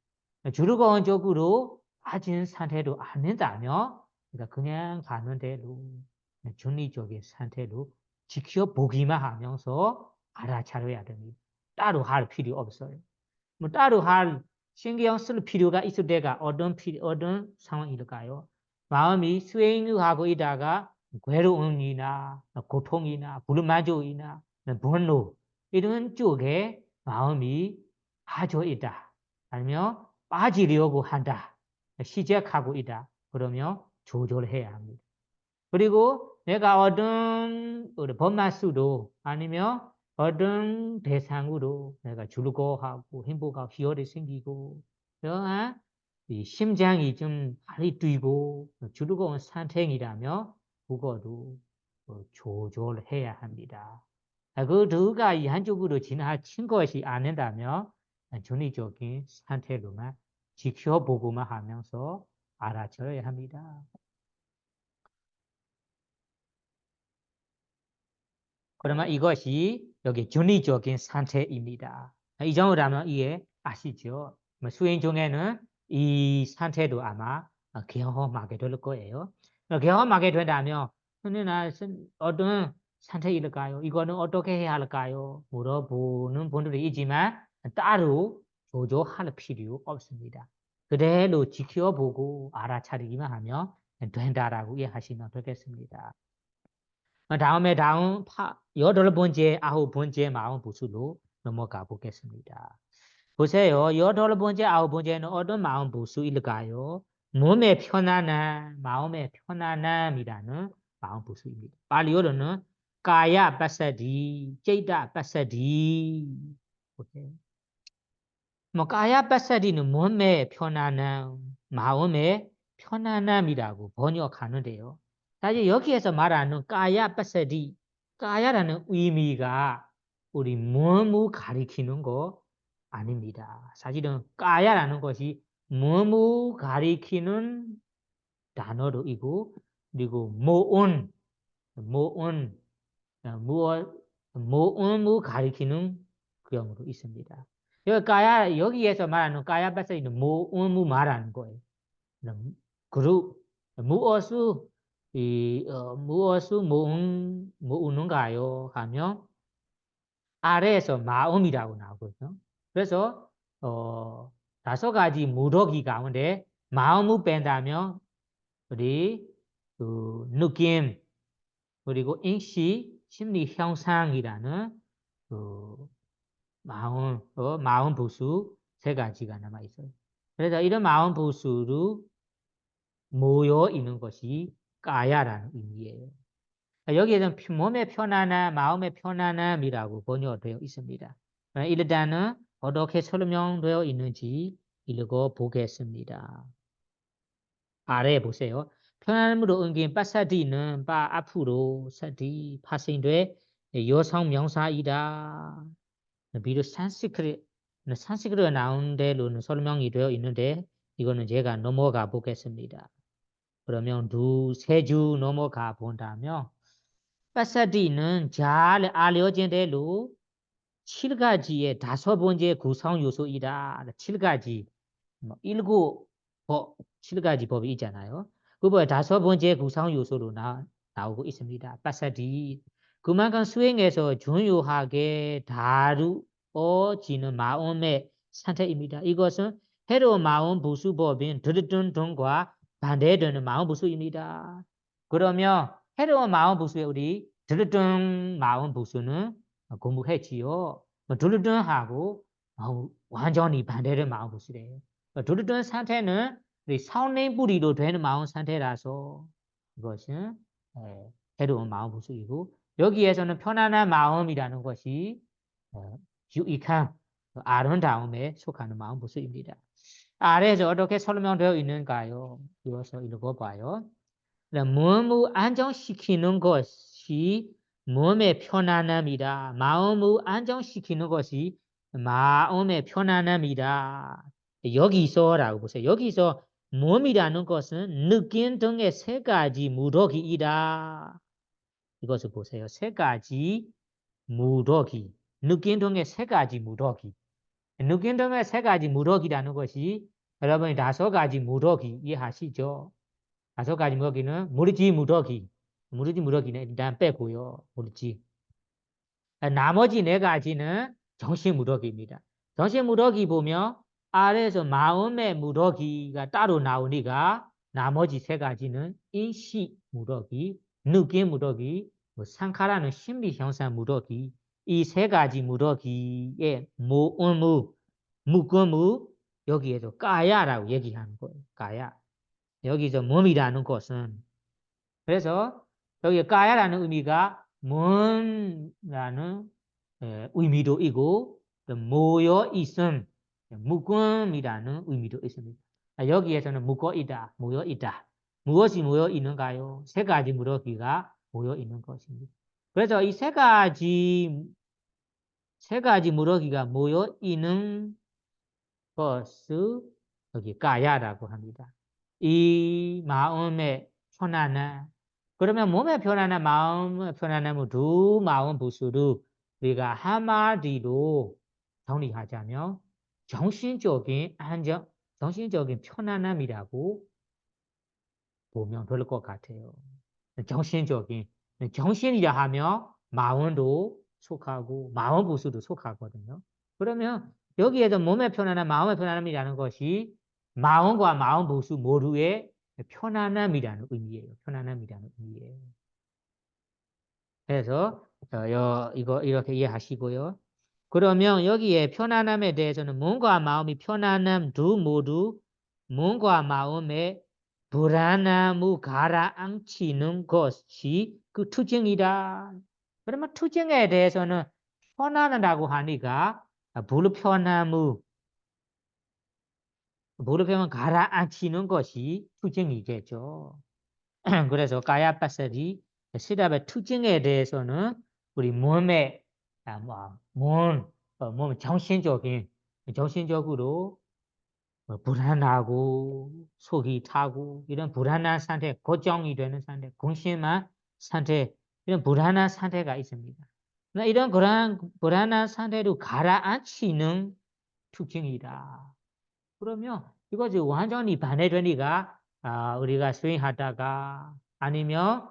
즐거운 쪽으로 빠지는 상태로 안 된다면 그러니까 그냥 가는 대로 존리적인 상태로 지켜보기만 하면서 알아차려야 됩니다. 따로 할 필요 없어요. 뭐 따로 할 신경 쓸 필요가 있을 때가 어떤 상황일까요? 마음이 수행하고 있다가 괴로움이나 고통이나 불만족이나 분노 이런 쪽에 마음이 빠져 있다. 아니면 빠지려고 한다. 시작하고 있다. 그러면 조절해야 합니다. 그리고 내가 얻은 법만수도 아니면 얻은 대상으로 내가 즐거워하고 행복하고 희열이 생기고 그러한 이 심장이 좀 많이 뛰고 즐거운 상태이라면 그거도 조절해야 합니다. 그 두가 이 한쪽으로 지나친 것이 아닌다면 전위적인 상태로만 지켜보고만 하면서 알아쳐야 합니다. 그러면 이것이 여기 전위적인 상태입니다. 이 정도로 하면 이해아시죠? 수행 중에는 이 상태도 아마 경험하게 될 거예요. 경험하게 된다면 어떤 상태일까요? 이거는 어떻게 해야 할까요? 물어보는 분들이 있지만 따로 조절할 필요 없습니다. 그대로 지켜보고 알아차리기만 하면 된다라고 이해하시면 되겠습니다. 다음 8번째, 9번째 마음 부수로 넘어가 보겠습니다. 보세요. 8번째, 9번째는 어떤 마음 부수일까요? 몸의 편안함, 마음의 편안함이라는 마음 부수입니다. 발리어로는 가야 빠사디, 제이다 빠사디. 가야 빠사디는 몸의 편안함, 마음의 편안함이라고 번역하는데요. 사실 여기에서 말하는 까야 빠세디, 까야라는 의미가 우리 뭐뭐 가리키는 거 아닙니다. 사실은 까야라는 것이 뭐뭐 가리키는 단어로이고 그리고 모온, 모온무 가리키는 경우도 있습니다. 여기에서 말하는 까야 빠세디는 모온무 말하는 거예요. 그룹 무엇을 무엇을 모으는가요? 하면 아래에서 마음이라고 나오거든요. 그래서 5가지 무더기 가운데 마음을 뺀다면 우리 느낌 그리고 인식, 심리 형상이라는 그 마음 부수 3가지가 남아 있어요. 그래서 이런 마음 부수로 모여 있는 것이 까야라는 의미예요. 여기에는 몸의 편안함, 마음의 편안함이라고 번역되어 있습니다. 일단은 어떻게 설명되어 있는지 읽어보겠습니다. 아래 보세요. 편안함으로 옮긴 빠사디는 바 앞으로 사디 파생돼 여성 명사이다. 비록 산스크리트가 나온 대로는 설명이 되어 있는데 이거는 제가 넘어가 보겠습니다. 그러면 3주 넘어가 본다면 빠사디는 잘 알려진 대로 7가지의 5번째 구성 요소이다. 7가지, 7가지 법이 있잖아요. 그보다 5번째 구성 요소로 나오고 있습니다. 빠사디. 그만큼 수행에서 중요하게 다루어지는 마음의 상태입니다. 이것은 해로운 마음 부수법인 들었던 등과 반대되는 마음 부수입니다. 그러면 해로운 마음 부수에 우리 들었던 마음 부수는 공부했지요. 들었던하고 완전히 반대된 마음 부수래요. 들었던 상태는 우리 사운네이뿌리로 되는 마음 상태라서 이것은 해로운 마음 부수이고 여기에서는 편안한 마음이라는 것이 유익한 아름다움에 속하는 마음 부수입니다. 아래에서 어떻게 설명되어 있는가요? 이어서 읽어봐요. 몸을 안정시키는 것이 몸의 편안함이다. 마음을 안정시키는 것이 마음의 편안함이다. 여기서라고 보세요. 여기서 몸이라는 것은 느낌 등의 3가지 무더기이다. 이것을 보세요. 3가지 무더기. 느낌 등의 3가지 무더기. 느낌 등의 3가지 무더기라는 것이 여러분이 5가지 무더기 이해하시죠? 5가지 무더기는 무르지 무더기는 일단 빼고요. 무르지. 나머지 4가지는 정신 무더기입니다. 정신 무더기 보면 아래에서 마음의 무더기가 따로 나오니까 나머지 3가지는 인식 무더기, 느낌 무더기, 상카라는 심리 형상 무더기 이 3가지 무더기의 묶음을 여기에서 까야라고 얘기하는 거예요. 까야. 여기서 몸이라는 것은 그래서 여기 까야라는 의미가 몸라는 의미도 있고 모여 있음 묶음이라는 의미도 있습니다. 여기에서는 묶어 있다, 모여 있다. 무엇이 모여 있는가요? 3가지 무더기가 모여 있는 것입니다. 그래서 이 3가지 무더기가 모여 있는 것을 여기 까야라고 합니다. 이 마음의 편안함. 그러면 몸의 편안함, 마음의 편안함은 두 마음 부수를 우리가 한마디로 정리하자면 정신적인 안정, 정신적인 편안함이라고 보면 될 것 같아요. 정신이라 하면 마음도 속하고 마음 부수도 속하거든요. 그러면 여기에도 몸의 편안함, 마음의 편안함이라는 것이 마음과 마음 부수 모두의 편안함이라는 의미예요. 편안함이라는 의미예요. 그래서 이거 이렇게 이해하시고요. 그러면 여기에 편안함에 대해서는 몸과 마음이 편안함 모두 몸과 마음의 불안함을 가라앉히는 것이 그 특징이다. 그러면 특징에 대해서는 편안하다고 하니까 불편함을 가라앉히는 것이 특징이겠죠. 그래서 가야파설이 시답의 특징에 대해서는 우리 몸의 몸 정신적으로 불안하고 속이 타고 이런 불안한 상태, 고정이 되는 상태, 공심한 상태 이런 불안한 상태가 있습니다. 이런 불안한 상태로 가라앉히는 특징이다. 그러면 이것이 완전히 반대되니까 우리가 수행하다가 아니면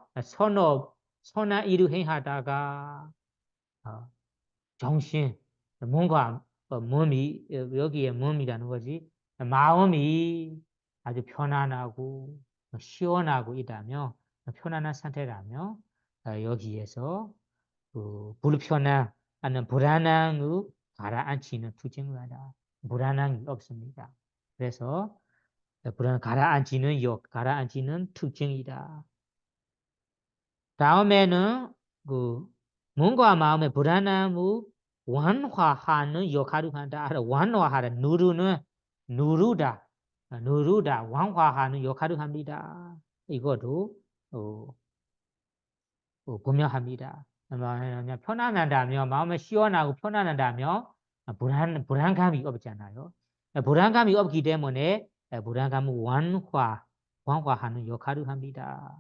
선나 이루 행하다가 정신 뭔가 몸이 여기에 몸이라는 거지 마음이 아주 편안하고 시원하고 있다며 편안한 상태라며 여기에서 그 불편한 아니면 불안함을 가라앉히는 투쟁하다. 불안함이 없습니다. 그래서 가라앉히는 특징이다. 다음에는 그 몸과 마음의 불안함을 완화하는 역할을 한다. 완화하다. 누르다. 완화하는 역할을 합니다. 이것도 분명합니다. 편안하다며 마음이 시원하고 편안하다며 불안감이 없잖아요. 불안감이 없기 때문에 불안감을 완화하는 역할을 합니다.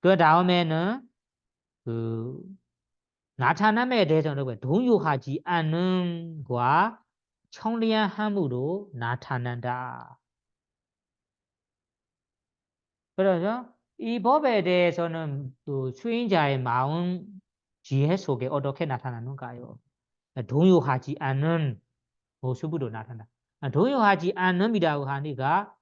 그 다음에는 그 나타남에 대해서는 동요하지 않음과 청량함으로 나타난다. 그래서 이 법에 대해서는 또 수행자의 마음 지혜 속에 어떻게 나타나는가요? 동요하지 않은 모습으로 나타나. 동요하지 않음이라고 하니까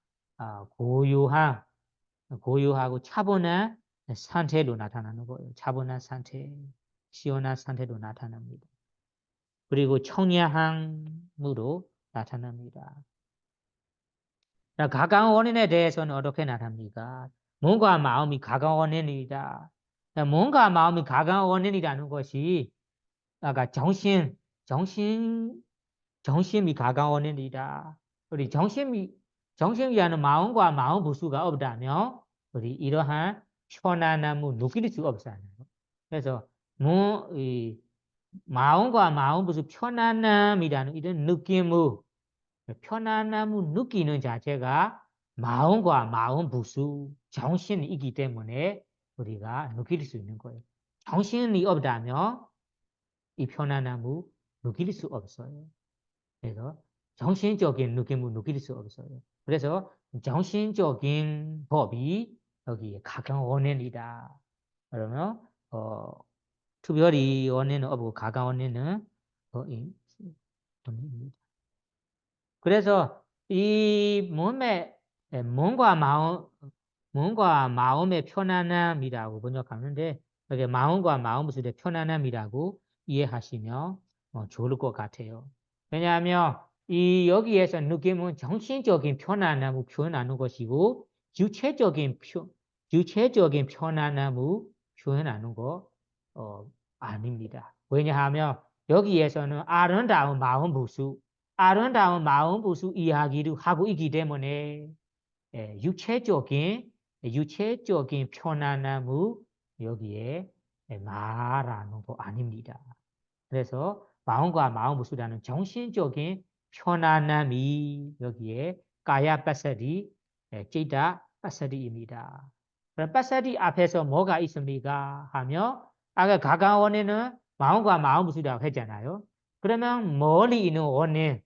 고요하고 차분한 상태로 나타나는 거예요. 차분한 상태, 시원한 상태로 나타납니다. 그리고 청량함으로 나타납니다. 가까운 원인에 대해서는 어떻게 나타납니까? 몸과 마음이 가까운 원인이다. 몸과 마음이 가까운 원인이라는 것이 아까 정신이 가까운 원인이다. 우리 정신이라는 마음과 마음 부수가 없다면 우리 이러한 편안함을 느낄 수 없잖아요. 그래서 마음과 마음 부수 편안함이라는 이런 느낌을 편안함을 느끼는 자체가 마음과 마음 부수 정신이기 때문에 우리가 느낄 수 있는 거예요. 정신이 없다면 이 편안함을 느낄 수 없어요. 그래서 정신적인 느낌을 느낄 수 없어요. 그래서 정신적인 법이 여기에 가까운 원인이다. 그러면 특별히 원인은 없고 가까운 원인은 원인입니다. 그래서 이 몸과 마음의 편안함이라고 번역하는데 여기 마음과 마음 무술의 편안함이라고 이해하시면 좋을 것 같아요. 왜냐하면 이 여기에서 느낌은 정신적인 편안함을 표현하는 것이고 유체적인 편안함을 표현하는 거 아닙니다. 왜냐하면 여기에서는 아름다운 마음 부수 이야기를 하고 있기 때문에 유체적인 편안함을 여기에 말하는 거 아닙니다. 그래서 마음과 마음 부수라는 정신적인 편안함이 여기에 까야 빠사디, 찌다 빠사디입니다. 그럼 빠사디 앞에서 뭐가 있습니까? 하며 아까 가까운 원인은 마음과 마음 부수라고 했잖아요. 그러면 멀리 있는 원인,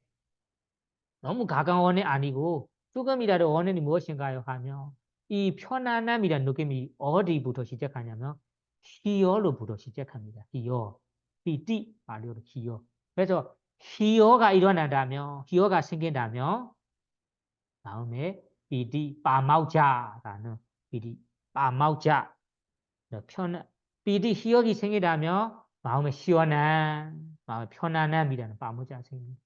너무 가까운 원인 아니고 조금이라도 원인이 무엇인가요? 하며 이 편안함이라는 느낌이 어디부터 시작하냐면 희열로부터 시작합니다. 희열, 피티, 말로 희열. 그래서 희열가 일어난다면, 희열가 생긴다면 마음에 피티, 빠마우자라는 피티, 빠마우자 피티, 희열이 생기다면 마음에 시원한, 마음에 편안함이라는 빠마우자가 생깁니다.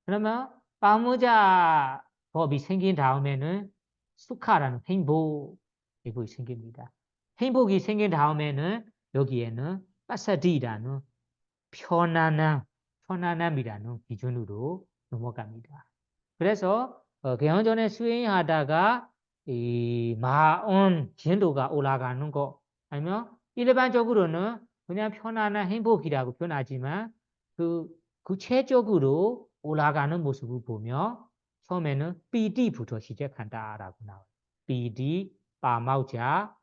그러면 빠무자 법이 생긴 다음에는 수카라는 행복이 생깁니다. 행복이 생긴 다음에는 여기에는 빠사디라는 편안함이라는 기준으로 넘어갑니다. 그래서 개헌전에 수행하다가 이 마음 진도가 올라가는 거 아니면 일반적으로는 그냥 편안한 행복이라고 표현하지만 그 구체적으로 올라가는 모습을 보면 처음에는 비디부터 시작한다라고 나와요. 비디, 빠마우자,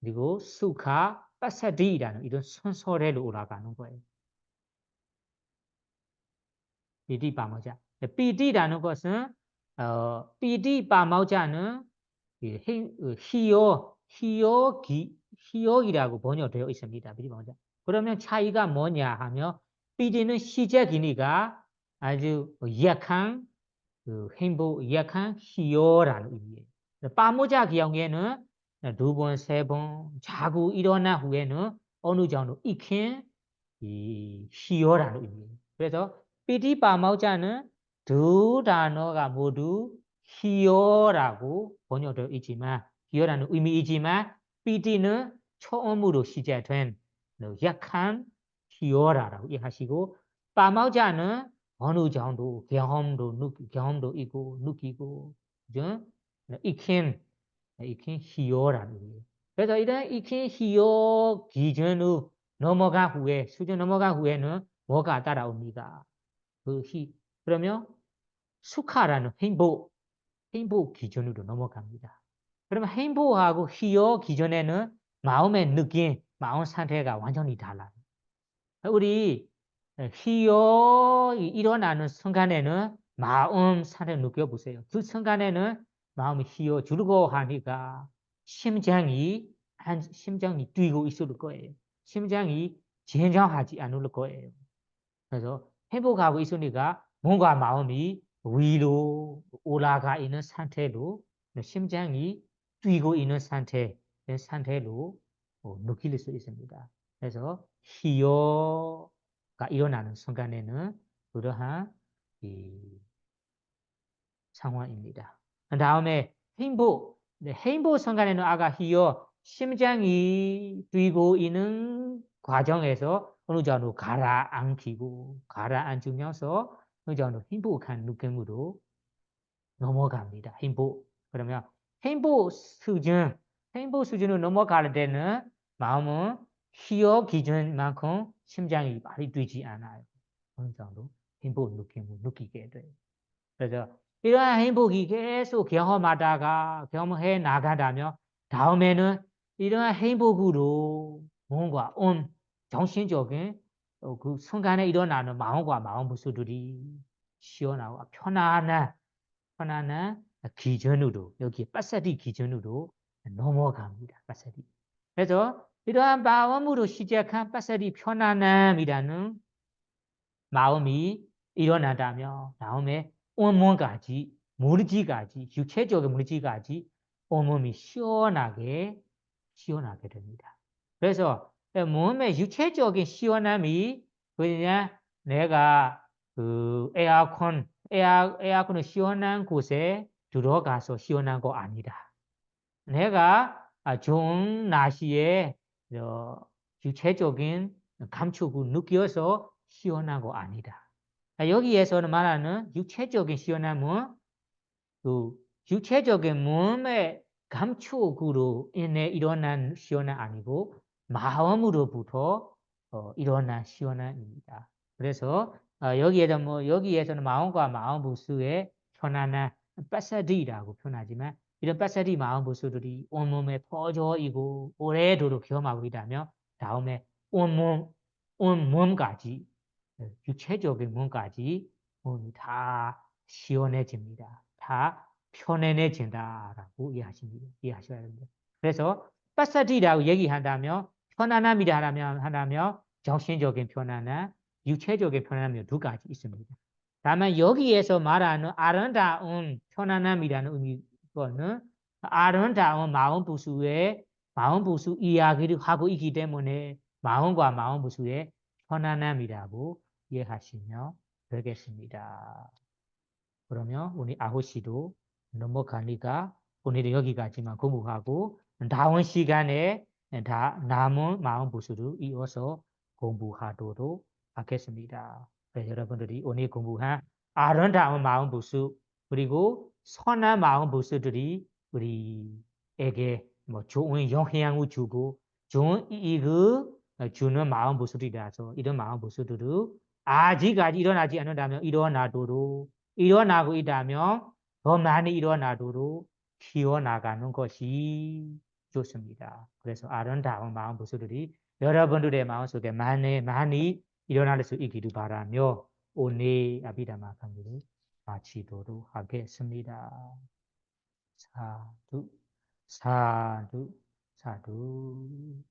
그리고 수카, 빠사디라는 이런 순서대로 올라가는 거예요. 비디, 빠마우자. 비디라는 것은 비디, 빠마우자는 희역이라고 번역되어 있습니다. 그러면 차이가 뭐냐 하면 삐디는 시작이니까 아주 약한 약한 희요라는 의미예요. 빠모자 경우에는 두 번, 세 번 자고 일어난 후에는 어느 정도 익힌 희요라는 의미예요. 그래서 삐디 빠모자는 두 단어가 모두 희요라고 번역되어 있지만 희요라는 의미이지만 삐디는 처음으로 시작된 약한 희요라고 이해하시고 빠모자는 어느 정도 경험도 있고 느끼고 그죠? 익힌 희요라는 의미예요. 그래서 이런 익힌 희요 기준으로 넘어간 후에 수준 넘어간 후에는 뭐가 따라옵니까? 그러면 수카라는 행복 기준으로 넘어갑니다. 그러면 행복하고 희요 기준에는 마음의 느낌, 마음 상태가 완전히 달라요. 우리 희열이 일어나는 순간에는 마음 상태를 느껴보세요. 그 순간에는 마음이 희열 주르고 하니까 심장이 뛰고 있을 거예요. 심장이 진정하지 않을 거예요. 그래서 행복하고 있으니까 뭔가 마음이 위로 올라가 있는 상태로 심장이 뛰고 있는 상태로 느낄 수 있습니다. 그래서 희열가 일어나는 순간에는 그러한 이 상황입니다. 그 다음에 행복 순간에는 아까 희열 심장이 뛰고 있는 과정에서 어느 정도 가라앉으면서 어느 정도 행복한 느낌으로 넘어갑니다. 그러면 행복 수준으로 넘어갈 때는 마음은 희열 기준만큼 심장이 많이 뛰지 않아요. 어느 정도 행복 느낌을 느끼게 돼요. 그래서 이러한 행복이 계속 경험해 나간다면 다음에는 이러한 행복으로 뭔가 정신적인 그 순간에 일어나는 마음과 마음 모습들이 시원하고 편안한 기준으로 여기 빠사디 기준으로 넘어갑니다. 빠사디. 그래서 이러한 마음으로 시작한 빠사디 편안함이라는 마음이 일어나다면 다음에 온몸까지 물질까지 육체적인 물질까지 온몸이 시원하게 됩니다. 그래서 몸의 육체적인 시원함이 그냥 내가 그 에어컨을 시원한 곳에 들어가서 시원한 거 아니다. 내가 좋은 날씨에 육체적인 감촉을 느껴서 시원한 거 아니다. 여기에서는 말하는 육체적인 시원함은 그 육체적인 몸의 감촉으로 인해 일어난 시원함 아니고 마음으로부터 일어난 시원함입니다. 그래서 여기에서는 마음과 마음 부수의 편안한 빠사디라고 표현하지만 이런 빠사디 마음 부수들이 온몸에 퍼져 있고 오래도록 경험하고 있다면 다음에 온몸까지 육체적인 몸까지 몸이 다 시원해집니다. 다 편안해진다라고 이해하셔야 됩니다. 그래서 빠사디라고 얘기한다면 편안함이라 하면 정신적인 편안함, 육체적인 편안함이 두 가지 있습니다. 다만 여기에서 말하는 아름다운 편안함이라는 의미는 아름다운 마음 부수 이야기를 하고 있기 때문에 마음과 마음 부수의 편안함이라고 이해하시면 되겠습니다. 그러면 우리 9시도 넘어가니까 오늘은 여기까지만 공부하고 다음 시간에 남은 마음 부수를 이어서 공부하도록 하겠습니다. 여러분들이 오늘 공부한 아름다운 마음 부수 그리고 선한 마음 부수들이 우리에게 좋은 영향을 주고 좋은 이익을 주는 마음 부수들이라서 이런 마음 부수들을 아직까지 일어나지 않는다면 일어나고 있다면 더 많이 일어나도록 키워나가는 것이 좋습니다. 그래서 아름다운 마음 부수들이 여러분들의 마음속에 많이 일어날 수 있기를 바라며 오늘 아비다마 강의를 마치도록 하겠습니다. 사두. 사두.